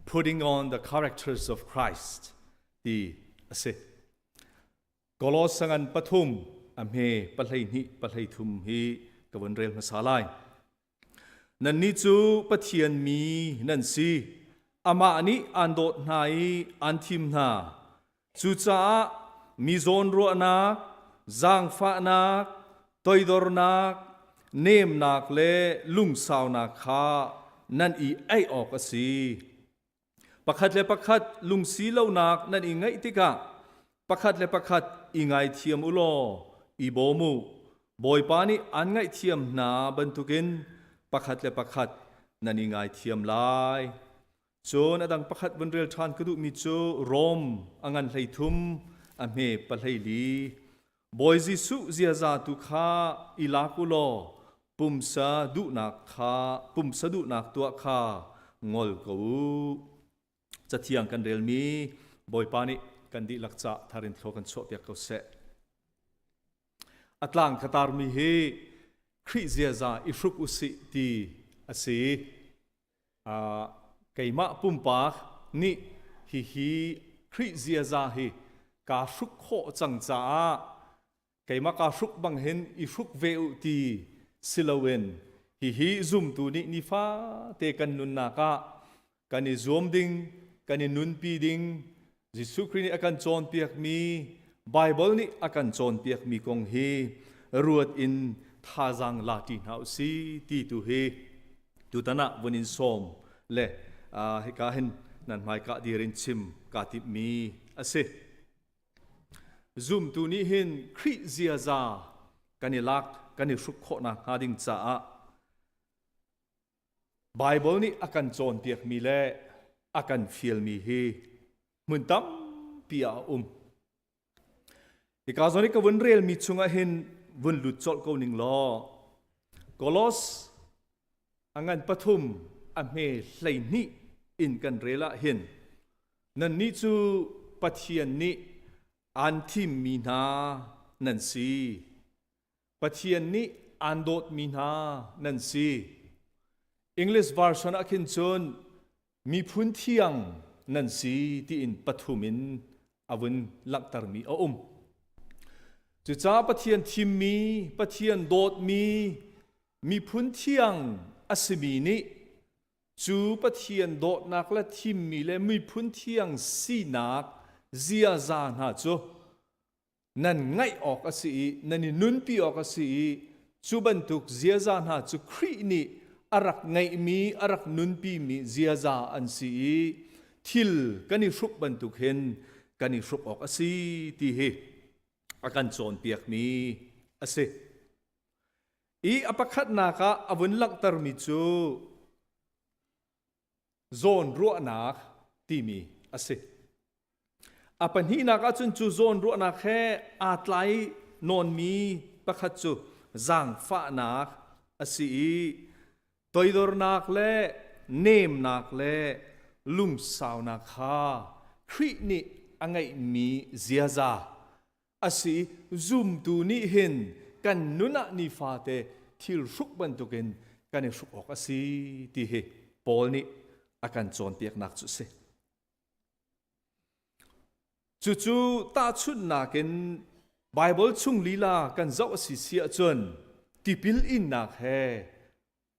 putting on the characters of Christ ตีเสกโลสังอันปฐุมอเมปะไหลนิปะไหลทุมฮีกวนเรลมาสาลายนันนิจูปะเทียนมีนันซีอามานี้อันโดดนายอันทิมนาจูจ้ามีโซนรัวนักจางฟ้านักตอยดอร์นักเนมนักเล่ลุงสาวนักข้านั่นอีไอออกสีประคัดเลประคัดลุงสีเหล่านักนั่นอีไงติกะประคัดเลประคัดอีไงเทียมอุโลอีโบมูบอยปานีอันไงเทียมนาบรรทุกินประคัดเลประคัดนั่นอีไงเทียมลายโจนอดังประคัดบนเรือทานกระดูมิโจรมอังันไหลทุมอเมปะไหลลีบอยจิสุเจียซาตุคาอิลาคุโลปุ่มสะดุนักคาปุ่มสะดุนักตัวคางอลกูจะเทียงกันเรลมีบอยปานิกันดีลักษะทารินโลกันโชเปียกเขาเสอัตลังคตาร์มีเฮคริเซียซาอิฟรุกอุสิตีอสีไก่มะปุ่มปากนี่ฮีคริเซียซาฮีกาฟรุกโคจังจ้าไก่มะกาฟรุกบังเห็นอิฟรุกเวอุตีสิลาเวนฮีซุมตูนี่นิฟ้าเตกันนุนนากะกันนิซอมดิงกันนินุนปีดิงยิสุครินี่อากันจอนเปียกมีไบเบิลนี่อากันจอนเปียกมีกงฮีรวดอินท่าจังลาตินเฮาซีตีตูเฮตูตนะวันอินซอมเล่ให้กาเห็นนั่นหมายกะดีรินชิมกาติมีอาเซซุมตูนี้เห็นคริเซียซากันนิลักกันนิฟรุกโคนะฮาดิงจ้าไบเบิลนี่อากันจอนเปียกมีเล่อากันฟิลมีเฮมุนตั้มปีอาอีกาซอนี่ก็วันเรียลมีชงอาเห็นวันหลุดจอดกูนิงล้อกโลสอังันปฐุมอเมไหลนี่อินกันเรละเห็นนั่นนี่จูปะเทียนนี่อันที่มีนานั่นสิปะเทียนนี่อันโดดมีนานั่นสิ English version อาคินจนมีพื้นที่ยังนั่นสิที่อินปฐุมินอวันลักตารมีจุดจ้าปะเทียนทิมมีปะเทียนโดดมีพื้นที่ยังอัศมีนี้จูปะเทียนโดดนักและทิมมีและมีพื้นที่ยังสีนักZiaza นะจูนั่นไงออกสินั่นนุนปีออกสิจูบันทุกZiaza นะจูครีนี่อารักไงมีอารักนุนปีมี Ziaza อันสิทิลกันนี่ฟรุกบันทุกเห็นกันนี่ฟรุกออกสิที่เฮอาการโจนเปียกมีอาศัยอภัคัดนักอวันลักตารมิจูโซนรัวนักที่มีอาศัยอปัญหานักจนจูโซนรัวนักแค่อาตไลนอนมีปะคัดจูจางฟ้านักอาศัยตัวดอร์นักเล่เนมนักเล่ลุงสาวนักข้าครินี่อังไงมีเซียซาอาศัยซุมตูนี่เห็นกันนุนันิฟาเตทิลรุกบันตุกินกันนี่รุกออกอาศัยที่เฮปอลนี่อาการโจนเปียกนักจุเสจู่ๆตาชุดนักเห็นไบเบิลชุงลีลากันเจ้าสิเสียจนที่พิลอินนักเฮ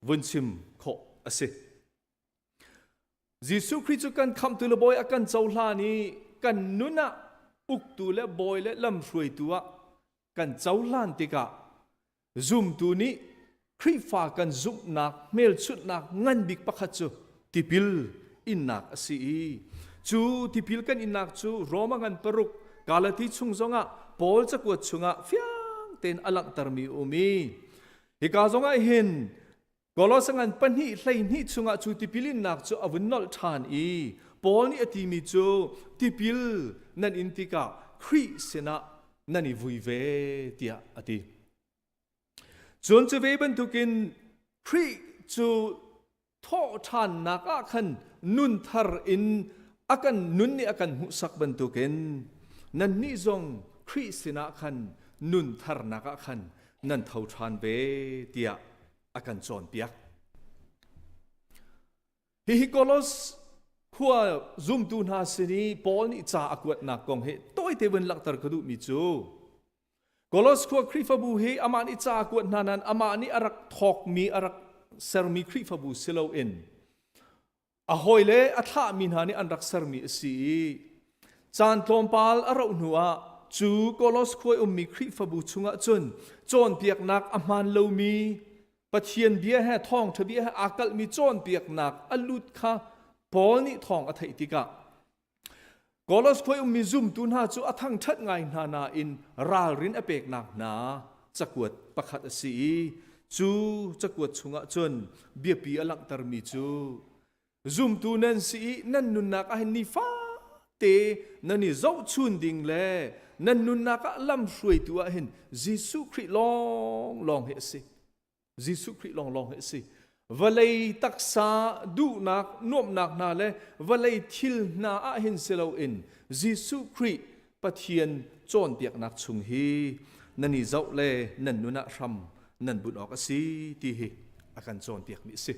วันชิมโคอาศัยยิสุคริสต์กันคำตุลบอยอาการเจ้าลานี้กันนุนัอุกตูและบอยและลำฟรวยตัวกันเจ้าลานติกะซุมตัวนี้คริฟ้ากันซุมนักเมลชุดนักงันบิกปักจูที่พิลอินนักสิจูที่พิลกันอินนักจูโรมางันปรุกกาลที่ชุงจงะปอลจะกวดชุงะฟิยังเต็นอลังตารมีอุมีฮิกาจงะเห็นกอลสังกันปัญหิไหลนี่ชุงะจูที่พิลินนักจูอวินนอลทานปอลนี่อติมีจูที่พิลนั่นอินติกะคริสนะนั่นอิวุยเวเตียอติจนจะเวบันทุกินคริจูทอทานนักขันนุนทาร์อิน akan nun ni akan musak bentukin nan ni zong Khrih sina kan nun thar naka kan nan thau than be tia akan chon piak hi kolos khua zoom tu na sini Paul ni cha akwat na kong he toy te wen lak tar kadu mi chu kolos khua Khrih fabu he ama ni cha akwat na nan ama ni arak thok mi arak ser mi Khrih fabu silo in a hoile a tha min ha ni an rak ser mi si chan tlom pal a rau nuwa chu kolos khoi mi Khrih fabu chunga chon piak nak a man lo mi pathian bia ha Thawngṭha bia ha akal mi chon piak nak alut kha Paul ni thong a thai tika kolos khoi mi zum tun ha chu a thang that ngai na na in ral rin a pek nak na chakwat pakhat a si chu chakwat chunga chon bia pi alak tar mi chu zum tu nan si nan nun nak a ni fa te nani zau chun ding le nan nun nak a lam shui tu a hin Jesu Khrih long he si Jesu Khrih long he si valai taksa du nak nom nak na le valai thil na a hin selo in Jesu Khrih pathian chon piak nak chung hi nani zau le nan nuna ram nan bun ok si ti hi akan chon piak mi si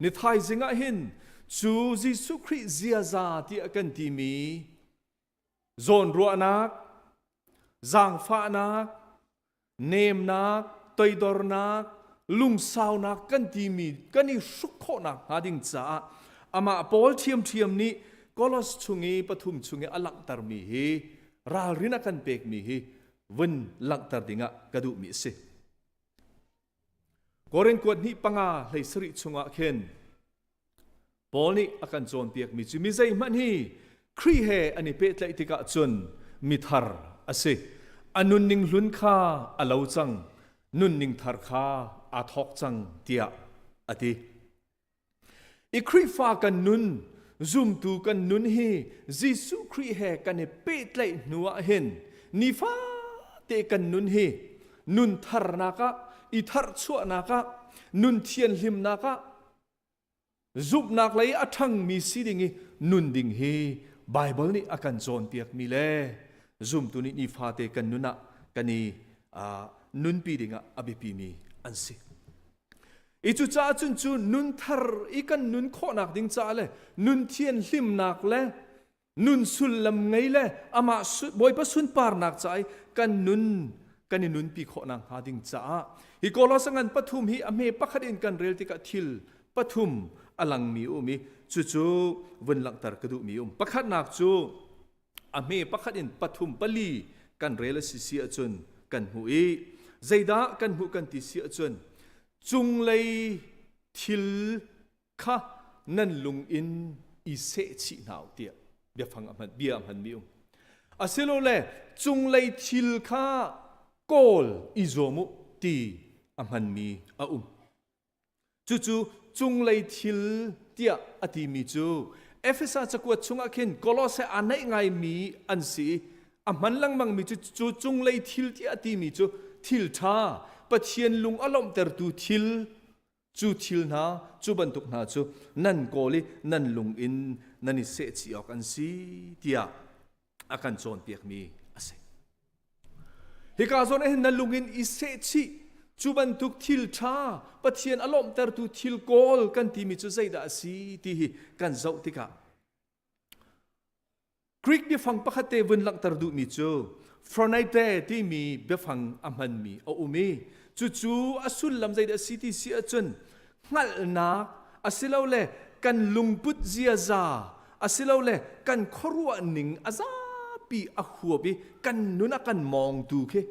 ni thai zinga hin chu Jesu Khrih Ziaza ti akan ti mi zon ro nak zang fa nak nem nak toidor nak lung sao nak kan ti mi kan ni suk kho nak ha ding cha ama Paul thiam ni kolos chungi pathum chungi alak tar mi hi ral rina kan pek mi hi wen lak tar dinga kadu mi se koren kwat ni panga hlei sri chunga khen Paul ni akan chon piak mi chu mi zai man hi Khrih he ani pe tlai tika chun mi thar ase anun ning hlun kha alo chang nun ning thar kha a thok chang tia ati I Khrih fa kan nun zoom tu kan nun hi Jesu Khrih he kan e pe tlai nuwa hen ni fa te kan nun hi nun thar naka I thar chua naka nun thian hlim naka zup nak lai athang mi si dingi nun ding hi Bible ni akan zon piak mi le zoom tu ni fa te kan nuna kani nun pi dinga abi pi mi an si I chu cha chun chu nun thar I kan nun kho nak ding cha le nun thian hlim nak le nun sul lam ngai le ama boi pa sun par nak chai kan nun pi kho nak ha ding cha hi kolosangan pathum hi ame pakhat in kan rel tika thil pathum alang mi umi chu wen lak tar kadu mi pakhat nak chu ame pakhat in pathum pali kan rel si si achun kan hui zaida kan hu kan ti si achun chung lei thil kha nan lung in I se chi naw tia bia phang amhan bia amhan mi asilo le chung lei thil kha kol I zomu ti amhan mi a chu chung lei thil tia ati mi chu Ephesus chakwa chunga khin Kolose anai ngai mi an si amhan lang mang mi chu chung lei thil tia ati mi chu thil tha pathian lung alom ter tu thil chu thil na chu bantuk na chu nan koli nan lung in nani se chi ok an si tia akan chon piak mi ase hi ka zon e nan lung in I se chi chu bantuk thil tha pathian alom ter tu thil kol kan ti mi chu zaida si ti hi kan zau tika Greek bi phang pakhate wen lang tar du mi chu Phronaite ti mi be phang amhan mi o umi chu asul lam zaida city si achun ngal na asilo le kan lungput Ziaza asilo le kan khorwa ning aza pi a khuabi kan nuna kan mong tu khe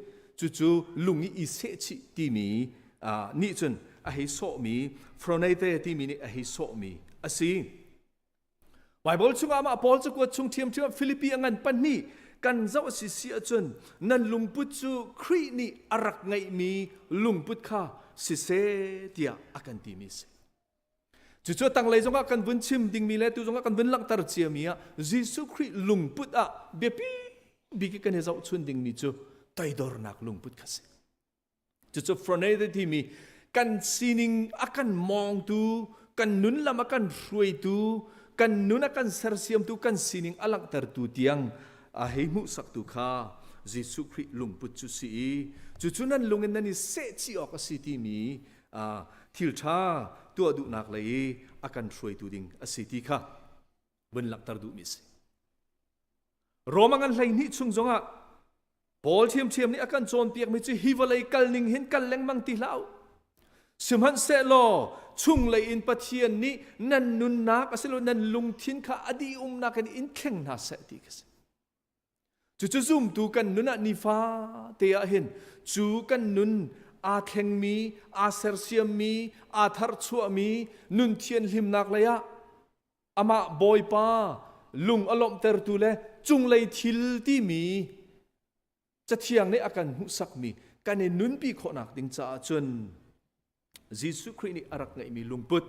chu lungi I se chi ti mi ni chun a hi so mi Phronaite ti mi ni a hi so mi asi Bible chunga ma Paul chu ko chung thiam Philippi angan pan ni kan zau si achun nan lungput chu Khrih ni arak ngai mi lungput kha si se tia akan ti mi se chu tang lei zonga kan bun chim ding mi le tu zonga kan bun lak tar chia mi a Jesu Khrih lungput a bepi biki kan zau chun ding mi chu toidor nak lungput kha se chu Phronaite ti mi kan sining akan mong tu kan nun lam akan ruai tu กันนุนกันเสรียมตุกันสินิงอลักตร์ตุเตียงให้มุสักตุข้ายิสุคริลุงปุจจุสีจุนั้นลุงนั้นนี่เสจีออกสิที่มีทิลชาตัวดุนักเลยอาการช่วยตัวดิ่งสิที่ข้าบนหลักตร์ดุมิสโรมังอันไหลนี่ชุงจงะปอลเทียมนี่อาการโจนเปียกไม่จุฮิวเลยกัลนิงเห็นกัลแรงมังติลาวสมันเสลอชุงเลยอินปะเทียนนี้นันนุนนักอสิโลนันลุงทินข้าอดีนักอันอินเข่งนาเสติกสจู่ซุ่มตูกันนุนนิฟาเตียเห็นจู่กันนุนอาเข่งมีอาเซอร์เซียมมีอาทาร์ชัวมีนุนเทียนหิมนักเลยอะอามาบอยป้าลุงอารมณ์เตอร์ตูเลจุงเลยทิลที่มีจะเที่ยงในอาการหุสักมีการในนุนปีขนักดิงจ้าจนยิสุครินี่อารักไงมีลุงปุด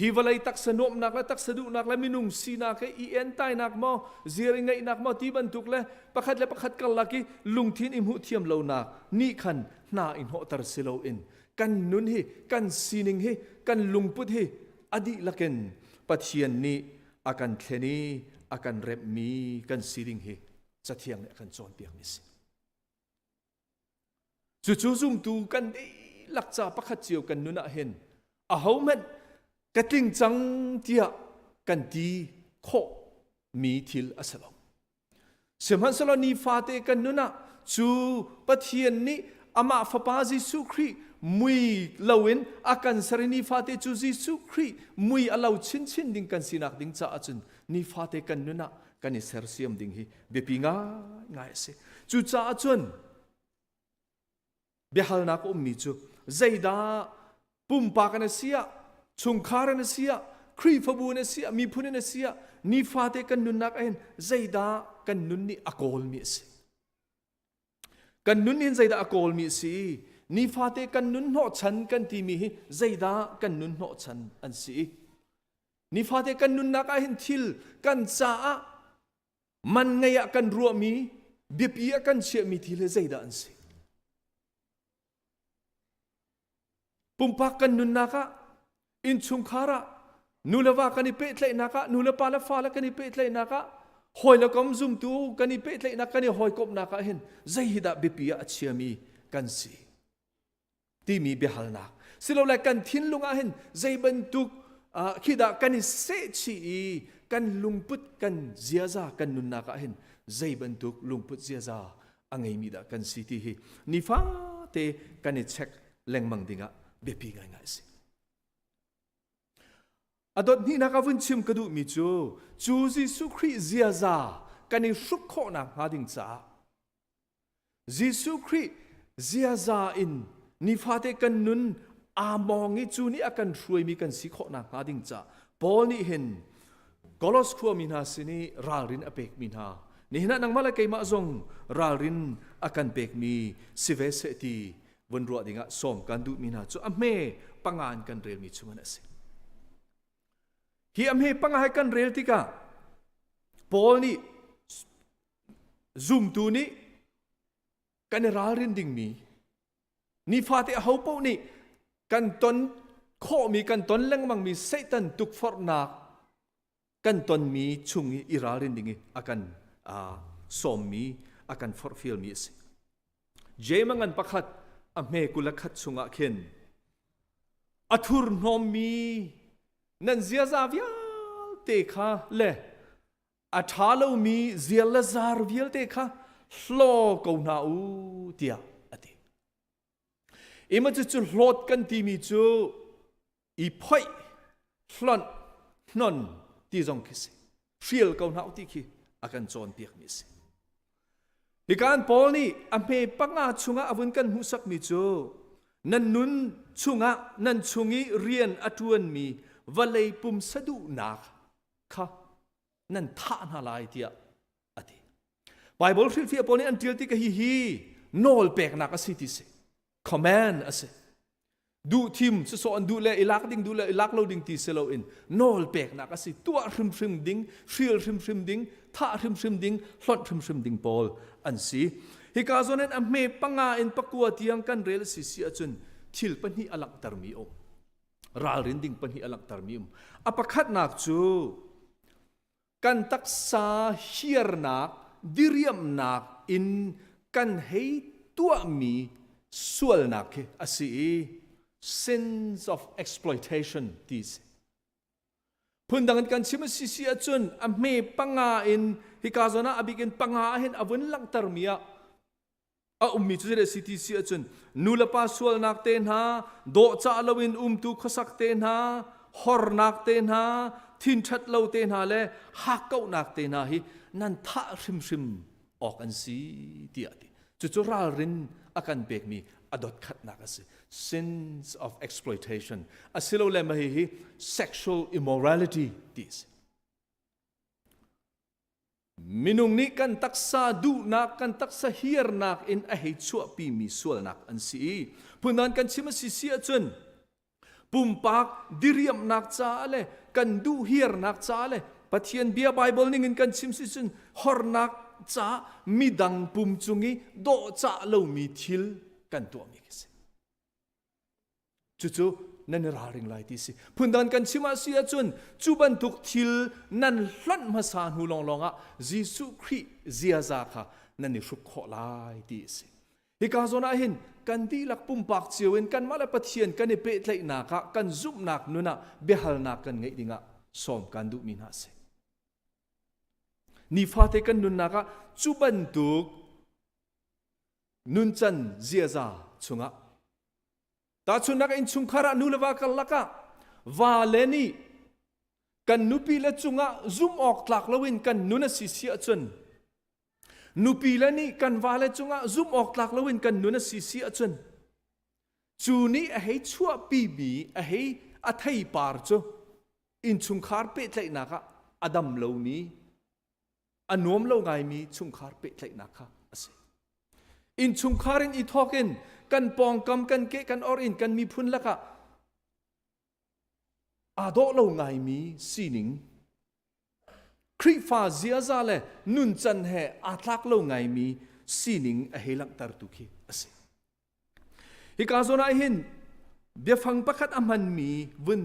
ฮิวลัยตักสนุมนักและตักสะดุนักและมินุงสีนักและอีเอ็นไตนักมอเจียริงไงนักมอที่บรรทุกและประคัดกันลักกี้ลุงทินอิมหุเทียมเหล่านักนี่ขันนาอินหอตรสิโลอินกันนุนฮีกันสีนิงฮีกันลุงปุดฮีอดีลักเนปัจเจียนนี้อาการเทนีอาการเร็บมีกันสีนิงฮีจะเที่ยงในอาการโจนเปียกมิสจู่ซุ่มตูกันดีหลักจ่าประคัดเจียวกันนุนเห็นเขามันกระติ้งจังเดียกันดีโคมีทิลอสลอมเสียมันสลอนีฟาเตกันนุนะจูปะเทียนนี้อามาฟปาจิสุครีมุยลาวินอาการสรนีฟาเตจูจิสุครีมุยอลาวชินดิ่งกันสินักดิ่งจ่าจุนนีฟาเตกันนุนะกันอิสร์เซียมดิ่งฮีเบปิง่ายเสจูจ่าจุนเบฮัลนักมีจูใจดาปุ่มปากันเสียชงคารันเสียครีฟบูนเสียมีพุนเสียนิฟาเตกันนุนนักเอ็นใจดากันนุนนี่อากอลมีสิกันนุนนี่ใจดาอากอลมีสินิฟาเตกันนุนโนชันกันที่มีใจดากันนุนโนชันอันสินิฟาเตกันนุนนักเอ็นทิลกันจ้ามันไงกันรัวมีเบียบีกันเชื่อมีทิลใจดาอันสิปุ่มปากกันนุนนักอินชุงคาระนูเลว่ากันนิเปตเลยนักนูเลปาลฟ้าละกันนิเปตเลยนักหอยละกำซุ่มตูกันนิเปตเลยนักกันนิหอยกบนักเห็นใจฮิดาเบปียเชียมีกันสิที่มีเบฮัลนักสิเราเลยกันทิ้งลุงเห็นใจบรรทุกคิดากันนิเซชีกันลุงพุดกันเจียซากันนุนนักเห็นใจบรรทุกลุงพุดเจียซาอังไงมีดากันสิที่นิฟ้าเตกันนิเช็คแรงมังดิงะเบปีง่ายๆสิอดอนี่นักวุ่นชิมกระดูมิจูจิสุคริเจียซากันนี่สุขโคนักหาดิ่งจ้าจิสุคริเจียซาอินนิฟาเตกันนุนอามองงี้จูนี่อากันช่วยมีกันสิโคนักหาดิ่งจ้าปอลนี่เห็นกอลสครัวมินาสินีราลินอเปกมินานี่นักนังมาละเกยมาซงราลินอากันเปกมีสิเวเสตีวันรัวดิ่งะส่งกันดูมินาจูอเมปังงานกันเรียลมีชุมันสิฮีอเมปังงานกันเรียลติกาปอลนี่ซุ่มตูนี่กันราลินดิ่งมีนี่ฟาเตะเขาปอนี่กันตนโคมีกันตนเล่งมังมีเซตันตุกฟอร์นักกันตนมีชุงอิราลินดิ่งอากันสมมีอากันฟอร์ฟิลมีสิเจมังกันประคัดอเมกุลขัดสุงะเข็นอัทุรนอมีนันเจียซาวิลเตคะเล่อัฐาลมีเจียลซาร์วิลเตคะโลกูนาอูเตียอติเอมันจะโหลดกันที่มีจูอีพ่อยหลอนนนที่จงคิดเชียลกูนาอูที่คิดอาการโจนเปียกมิสิในการปอลนี่อเมปังอาชุงะอวุนกันมุสักมิจูนันนุนชุงะนันชุงิเรียนอตวนมีวะเลยปุ่มสะดุนักค่ะนั่นท่านาลายเตียอติไบเบิลฟิลฟิปอลนี่อันเดียวที่กะฮีโนลเปกนักสิติเสคอมแมนอเสดูทีมสอนดูแลอิลักดิ้งดูแลอิลักเราดิ้งตีเซโลอินโนลเปกนักสิตัวริมดิ้งเชียลริมดิ้งท่าริมดิ้งหลอดริมดิ้งปอลอันสิฮิกาโซนันอเมปังอาอินปักกัวที่ยังกันเรลสิเสียจนทิลปนีอลักตารมีอม ral rin ding pan hi alak tarmium apakat nak chu kan taksa hiar nak diriam nak in kan hei tua mi sual nak ke asi sense of exploitation this pundangan kan sima sisi achun ame panga in hikazona abikin panga hin avun lang tarmia a ummi chu re city si achun nula pa sual nak ten ha do cha lawin tu khosak ten ha hor nak ten ha thin that lo ten ha le ha kau nak ten ha hi nan tha rim ok an si ti ati chu ral rin akan bek mi adot khat nak ase sense of exploitation asilo le ma hi sexual immorality this minung ni kan taksa du nak kan taksa hiar nak in a hei chua pi mi sual nak an si punan kan chima si sia chun pumpak diriam nak cha ale kan du hiar nak cha ale pathian bia bible ning in kan chim si chun hor nak cha midang pum chungi do cha lo mi thil kan to mi kese chu nan raring lai ti si pundan kan chima sia chun chuban tuk thil nan hlan ma san hu long longa jisu Khrih Ziaza kha nan ni Hruk kho lai ti si hika zona hin kan di lak pum pak chiwen kan mala pathian kan ni pe tlai na ka kan zup nak nuna behal na kan ngai dinga som kan du min ha se ni fate kan nun na ka chuban tuk nun chan Ziaza chunga ta chunak in chungkhara nulawa kallaka valeni kan nupi la chunga zoom ok tlak lawin kan nuna sisia chun nupi la ni kan wala chunga zoom ok tlak lawin kan nuna sisia chun chuni a hei chua pi bi a hei a thai par chu in chungkhar pe tlai na ka adam lo mi anom lo ngai mi chungkhar pe tlai na ka ase in chungkharin I thokin kan pong kam kan ke kan orin kan mi phun laka ado lo ngai mi sining Khrih fa Ziaza le nun chan he atlak lo ngai mi sining a helak tar tu khi ase hikazona hin bia phang pakhat amhan mi vun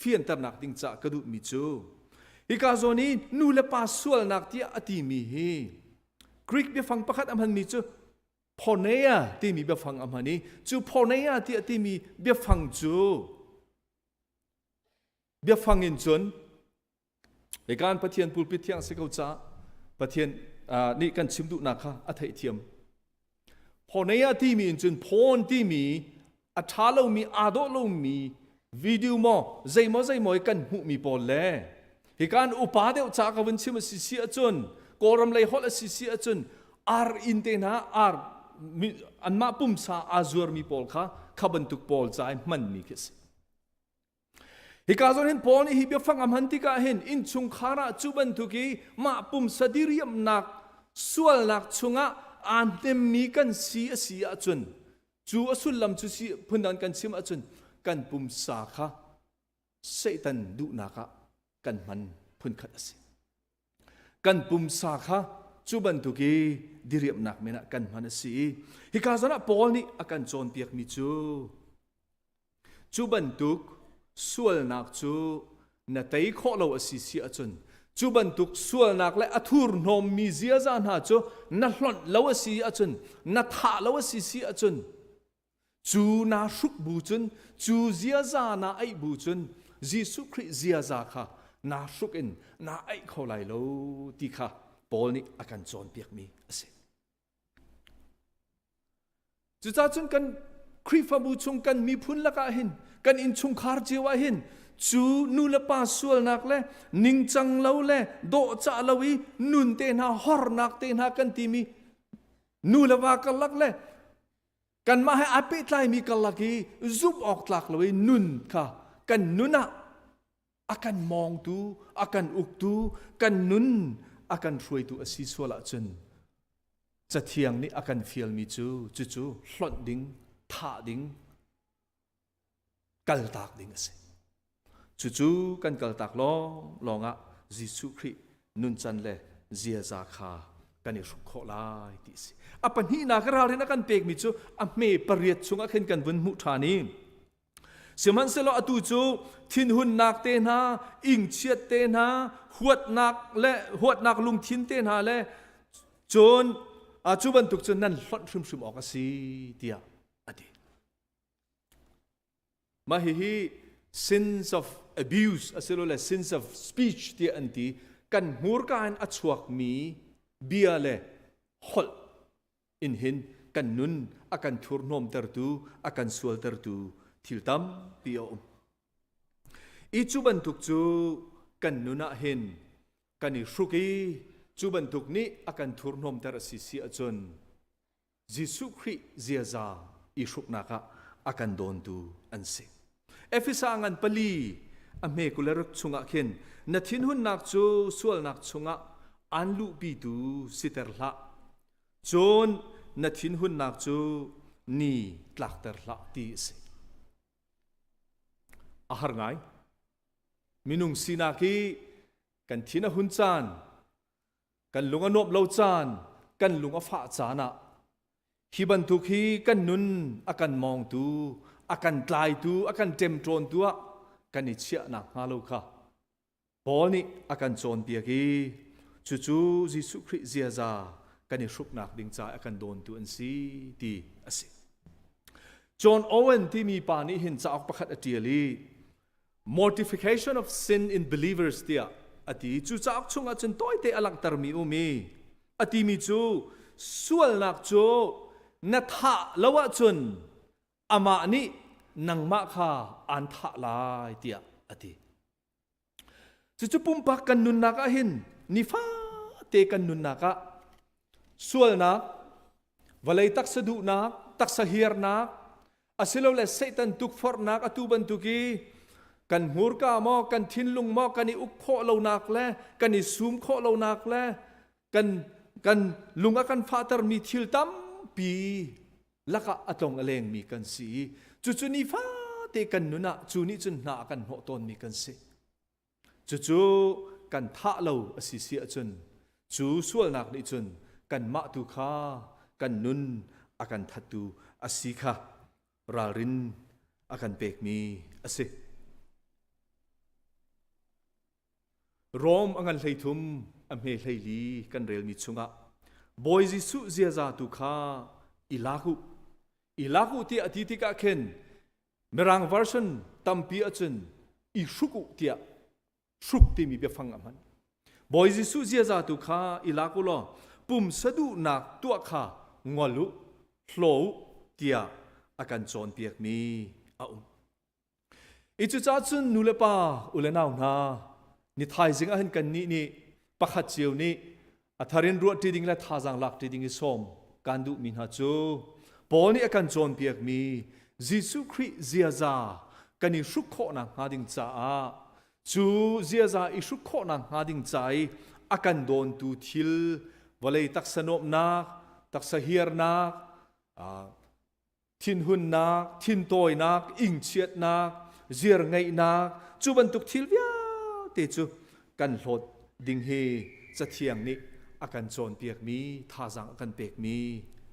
fian tar nak ding cha kadu mi chu hikazoni nu le pa sual nak ti ati mi hi Khrih bia phang pakhat amhan mi chu Ponea ti mi bia phang amani chu ponea ti mi bia phang chu bia phang in chun ekan pathian pulpit thiang se kau cha pathian ni kan chimdu na kha a thai thiam ponea ti mi in chun phone ti mi a thalo mi ado lo mi video mo zaimo kan hu mi pol le ekan upa deu cha ka win chim si si achun koram lei hol si si achun ar in te na ar anma pum sa azur mi pol kha khaban tuk pol chai man mi kis hikazon hin pol ni hi be phang am han ti ka hin in chung khara chuban tuki ma pum sadiriam nak sual nak chunga an tem mi kan si achun chu asul lam chu si phundan kan sim achun kan pum sa kha satan du na ka kan man phun khat ase kan pum sa kha chuban tuki diriam nak mena kan manasi hikazana pol ni akan chon piak mi chuban tuk sual nak chu na tai kho lo asi si achun chuban tuk sual nak le athur nom mi Ziaza na chu na hlon lo asi achun na tha lo asi si achun chu na Hruk bu chun chu Ziaza na ai bu chun Jisu Khrih Ziaza kha na Hruk in na ai kholai lo ti kha Paul ni akan chon piak mi ase chu cha chun kan Khrih fa bu chung kan mi phun laka hin kan in chung khar jiwa hin chu nu la pa sual nak le ning chang lo le do cha lowi nun te na hor nak te na kan ti mi nu la wa kal lak le kan ma ha api tlai mi kal laki zup ok tlak lowi nun kha kan nuna akan mong tu akan uk tu kan nun akan ruai tu asi suala chun chathiang ni akan fial mi chu hlon ding tha ding kal tak ding ase chu kan kal tak longa Jisu Khrih nun chan le Ziaza kha kan Hruk kho lai ti si apan hi na kara rin akan pek mi chu a me pariat chunga khen kan bun mu thani เสียมันเสลอตูจูทินหุนนักเตนะอิงเชียเตนะหวดนักและหวดนักลุงทินเตนะและจนจูบันตุกจนนั่นหลอนชุมออกสิเดียอดีมาฮิ sins of abuse อาศัยเลย sins of speech เดียอันที่กันมูร์กันอัจฉริมีเบียเลหลอินหินกันนุนอากันทุรนอมเตอร์ตูอากันสวลเตอร์ตูทิลตัมปีโออีจูบันทุกจูกันนุนเห็นกันอิสุกีจูบันทุกนี้อากันทุรนอมเตอร์สิสิอจนยิสุคริเซียซาอิสุกนักอากันโดนตูอันเซเอฟิสางันปลีอเมกุลรักชุงะเข็นนัทินหุนนักจูสวลนักชุงะอันลูปีตูสิเตอร์ละจนนัทินหุนนักจูนี่ตลักเตอร์ละตีเสอาหารไงมินุงสีนักีกันทินหุนจานกันลุงอนบเล่าจานกันลุงอฟ้าจานะฮิบันทุกีกันนุนอากันมองตูอากันตายตูอากันเต็มโจนตัวกันอิเชียนักฮาโลค่ะพอนี่อากันโจนเปียกีจู่ๆยิสุคริสเซียซากันอิชุกนักดิ่งใจอากันโดนตัวอันซีดีอสิจอห์นโอเวนที่มีปานี้เห็นจะออกประคัดอดีลี mortification of sin in believers เดียอดีจู่จะออกชงอาจนต้อยเตะอลังตรมีอุมีอดีมีจู่ส่วนนักจู่นัทะละวะจนอามานี้นังมาค่ะอันทะลายเตียอดีจู่ปุ่มปักกันนุนนักเห็นนิฟ้าเตกันนุนนักส่วนนักวลัยตักสะดุนักตักสะเฮียร์นักอาศัยเราเลยเซตันตุกฟอร์นักอตูบันตุกีกันหูรกามอกันทินลุงมอกันอิอุกโคเรานักและกันอิซูมโคเรานักและกันลุงกันฟาเตอร์มีทิลตัมปีลักอะตงอเลงมีกันสีจู่ๆนี่ฟ้าเตกันนุนะจู่นี่จุนหนากันหัวต้นมีกันสีจู่ๆกันท่าเราอสิเสียจนจู่ส่วนนักนี่จนกันมาตุคากันนุนอากันทัตุอสิคารารินอากันเปกมีอสิโรมอังันไลทุมอเมไลลีกันเรลมิชุงะบอยจิสุเซียซาตุคาอิลากุที่อธิติกะเข็นเมรังเวอร์ชันตัมปีอจุนอิชุกุที่ชุกที่มีเบียฟังมันบอยจิสุเซียซาตุคาอิลากุลอปุ่มสะดุนักตัวข้างวลุโลที่อาการจอนเปียกมีอิจุจ้าจุนนูเลปาอุเลนาวนานี่ไทยสิงห์เห็นกันนี่ปักขัดเจียวนี่อัธรินรัวที่ดิ่งและท่าจังหลักที่ดิ่งอิสอมการดูมินหาจูปอนี่อาการจอนเปียกมียิสุคริเซียซากันอิชุกโคนังหาดิ่งจ้าจูเซียซาอิชุกโคนังหาดิ่งใจอาการโดนตูทิลวลัยตักสนบนักตักสะเฮียร์นักทินหุนนักทินโตยนักอิงเชียดนักเจียร์ไงนักจูบันตุกทิลวิเตจูกันหลดดิ่งเฮจะเทียงนี้อาการโจนเปียกมีท่าจังอาการเปียกมี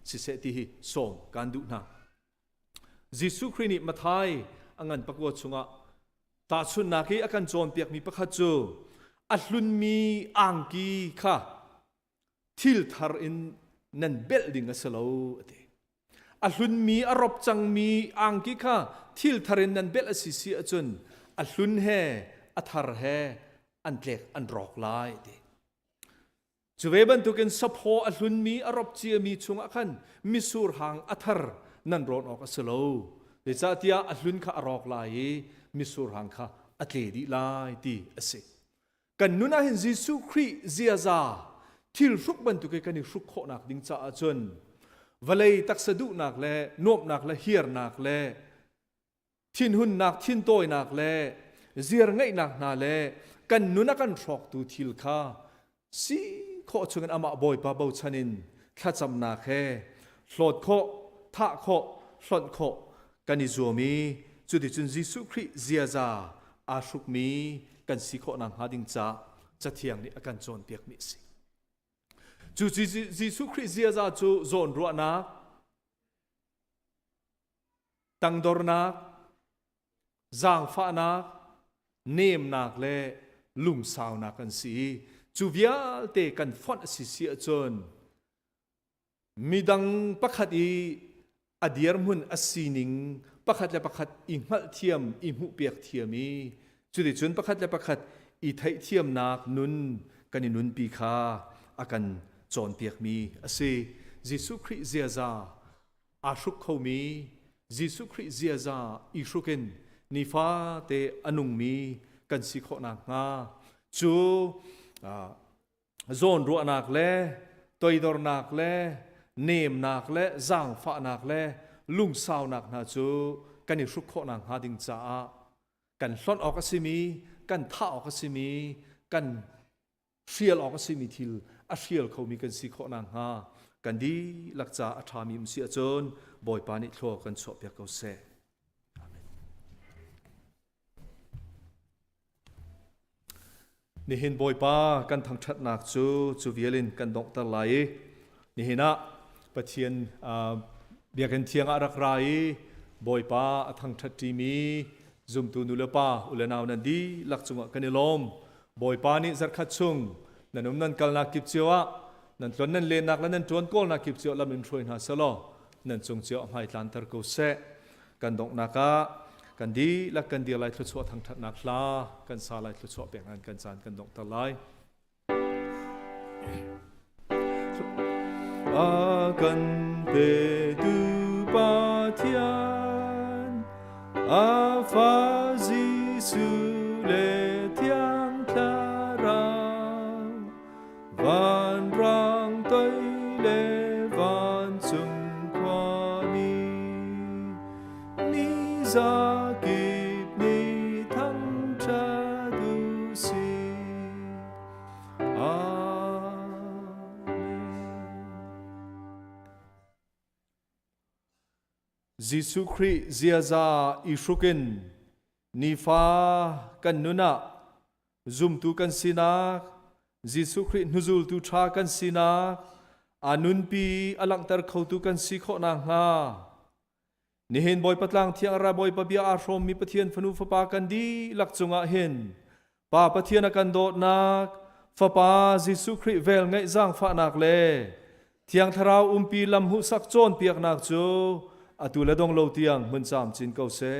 สิเสติฮิส่งการดูนายิสุครินิมาไทยอังันประกวดชงะตาชุนนักอาการโจนเปียกมีประคัดจูอัลลุนมีอังกีค่ะทิลทาร์อินนันเบลดิ่งอัสลาวเตอัลลุนมีอารบจังมีอังกีค่ะทิลทาร์อินนันเบลอสิสิอจุนอัลลุนเฮอัทาร์เฮอันเล็กอันรอกลายเตจเวบันตุกินสะโพอัลลุนมีอารบเจียมีชงอันมิสูร์หางอัทาร์นันรอนออกอัสลาวเดชาติยาอัลลุนค่ะอรอกลายมิสูร์หางค่ะอัตเลดีลายตีอสิกันนุนาเห็นยิสุคริเซียซาทิลชุกบันตุกกันชุกโคนักดิ่งจ้าจนวลัยตักสะดุนักและนบนักและเฮียร์นักและทินหุนนักทินโตยนักและเจียร์ไงนักนาและกันนุนักกันชอกตูทิลข้าสีโคชงกันอามาบอยปาเบาชันินข้าจำนักแค่หลดโคท่าโคหลดโคกันอิจวมีจุดที่จุนยิสุคริเซียซาอาชุกมีกันสิโคนังหาดิ่งจ้าจะเทียงนี้อาการโจนเปียกมิสิจู่ยิสุคริสเซียซาจู่โจนรัวนัก tang dornak giang pha nak nem nak le lung sao nak kan si chu vial te kan phot si si chon midang pakhat i adiar mun asining pakhat le pakhat i ngal thiam i mu piak thiami chu ti chun pakhat le pakhat i thai thiam nak nun kan nun pi kha akan chon piak mi ase Jesu Khrih Ziaza a Hruk khomi Jesu Khrih Ziaza i Hrukin ni fa te anung mi kan si kho nak nga chu zon ro nak le toidor nak le nem nak le zang fa nak le lung sao nak na chu kan ni Hruk kho nak ha ding cha kan hlon ok asimi kan tha ok asimi kan rial ok asimi thil a rial khomi kan si kho nak ha kan di lakcha athami si achon boy pani thlo kan chho pya ko se ni hin boy pa kan thang that nak chu vialin kan dong ta lai ni hina pathian bia kan thiang arak rai boy pa athang that ti mi zum tu nu le pa ulenaw nan di lakchunga kanilom boy pa ni zar khat chung nanum nan kal nak kip chiwa nan tlon nan le nak lan tuan kol nak kip chiwa lamin throin ha salo nan chung chiwa mai Tlangtaar ko se kan dong naka kan di lak kan dia lai thlu chua thang that nak la kan sa lai thlu chua peng an kan chan kan dong ta lai a kan pe du pa thian a fa ji su le tiang Tlangtaar van rang toi le van chung kwa ni za Jesu Khrih Ziaza i Hrukin ni fa kan nuna zum tu kan sinak Jesu Khrih nuzul tu tha kan sinak anun pi alangtar khau tu kan si kho na nga ni hen boy patlang thiang ra boy pa bia a hrom mi pathian phanu fa pa kan di lakchunga hen pa pathian kan do nak fa pa Jesu Khrih vel ngai jang fa nak le thiang tharau pi lam hu sak chon piak nak chu atu la dong lo tiang mun cham chin ko se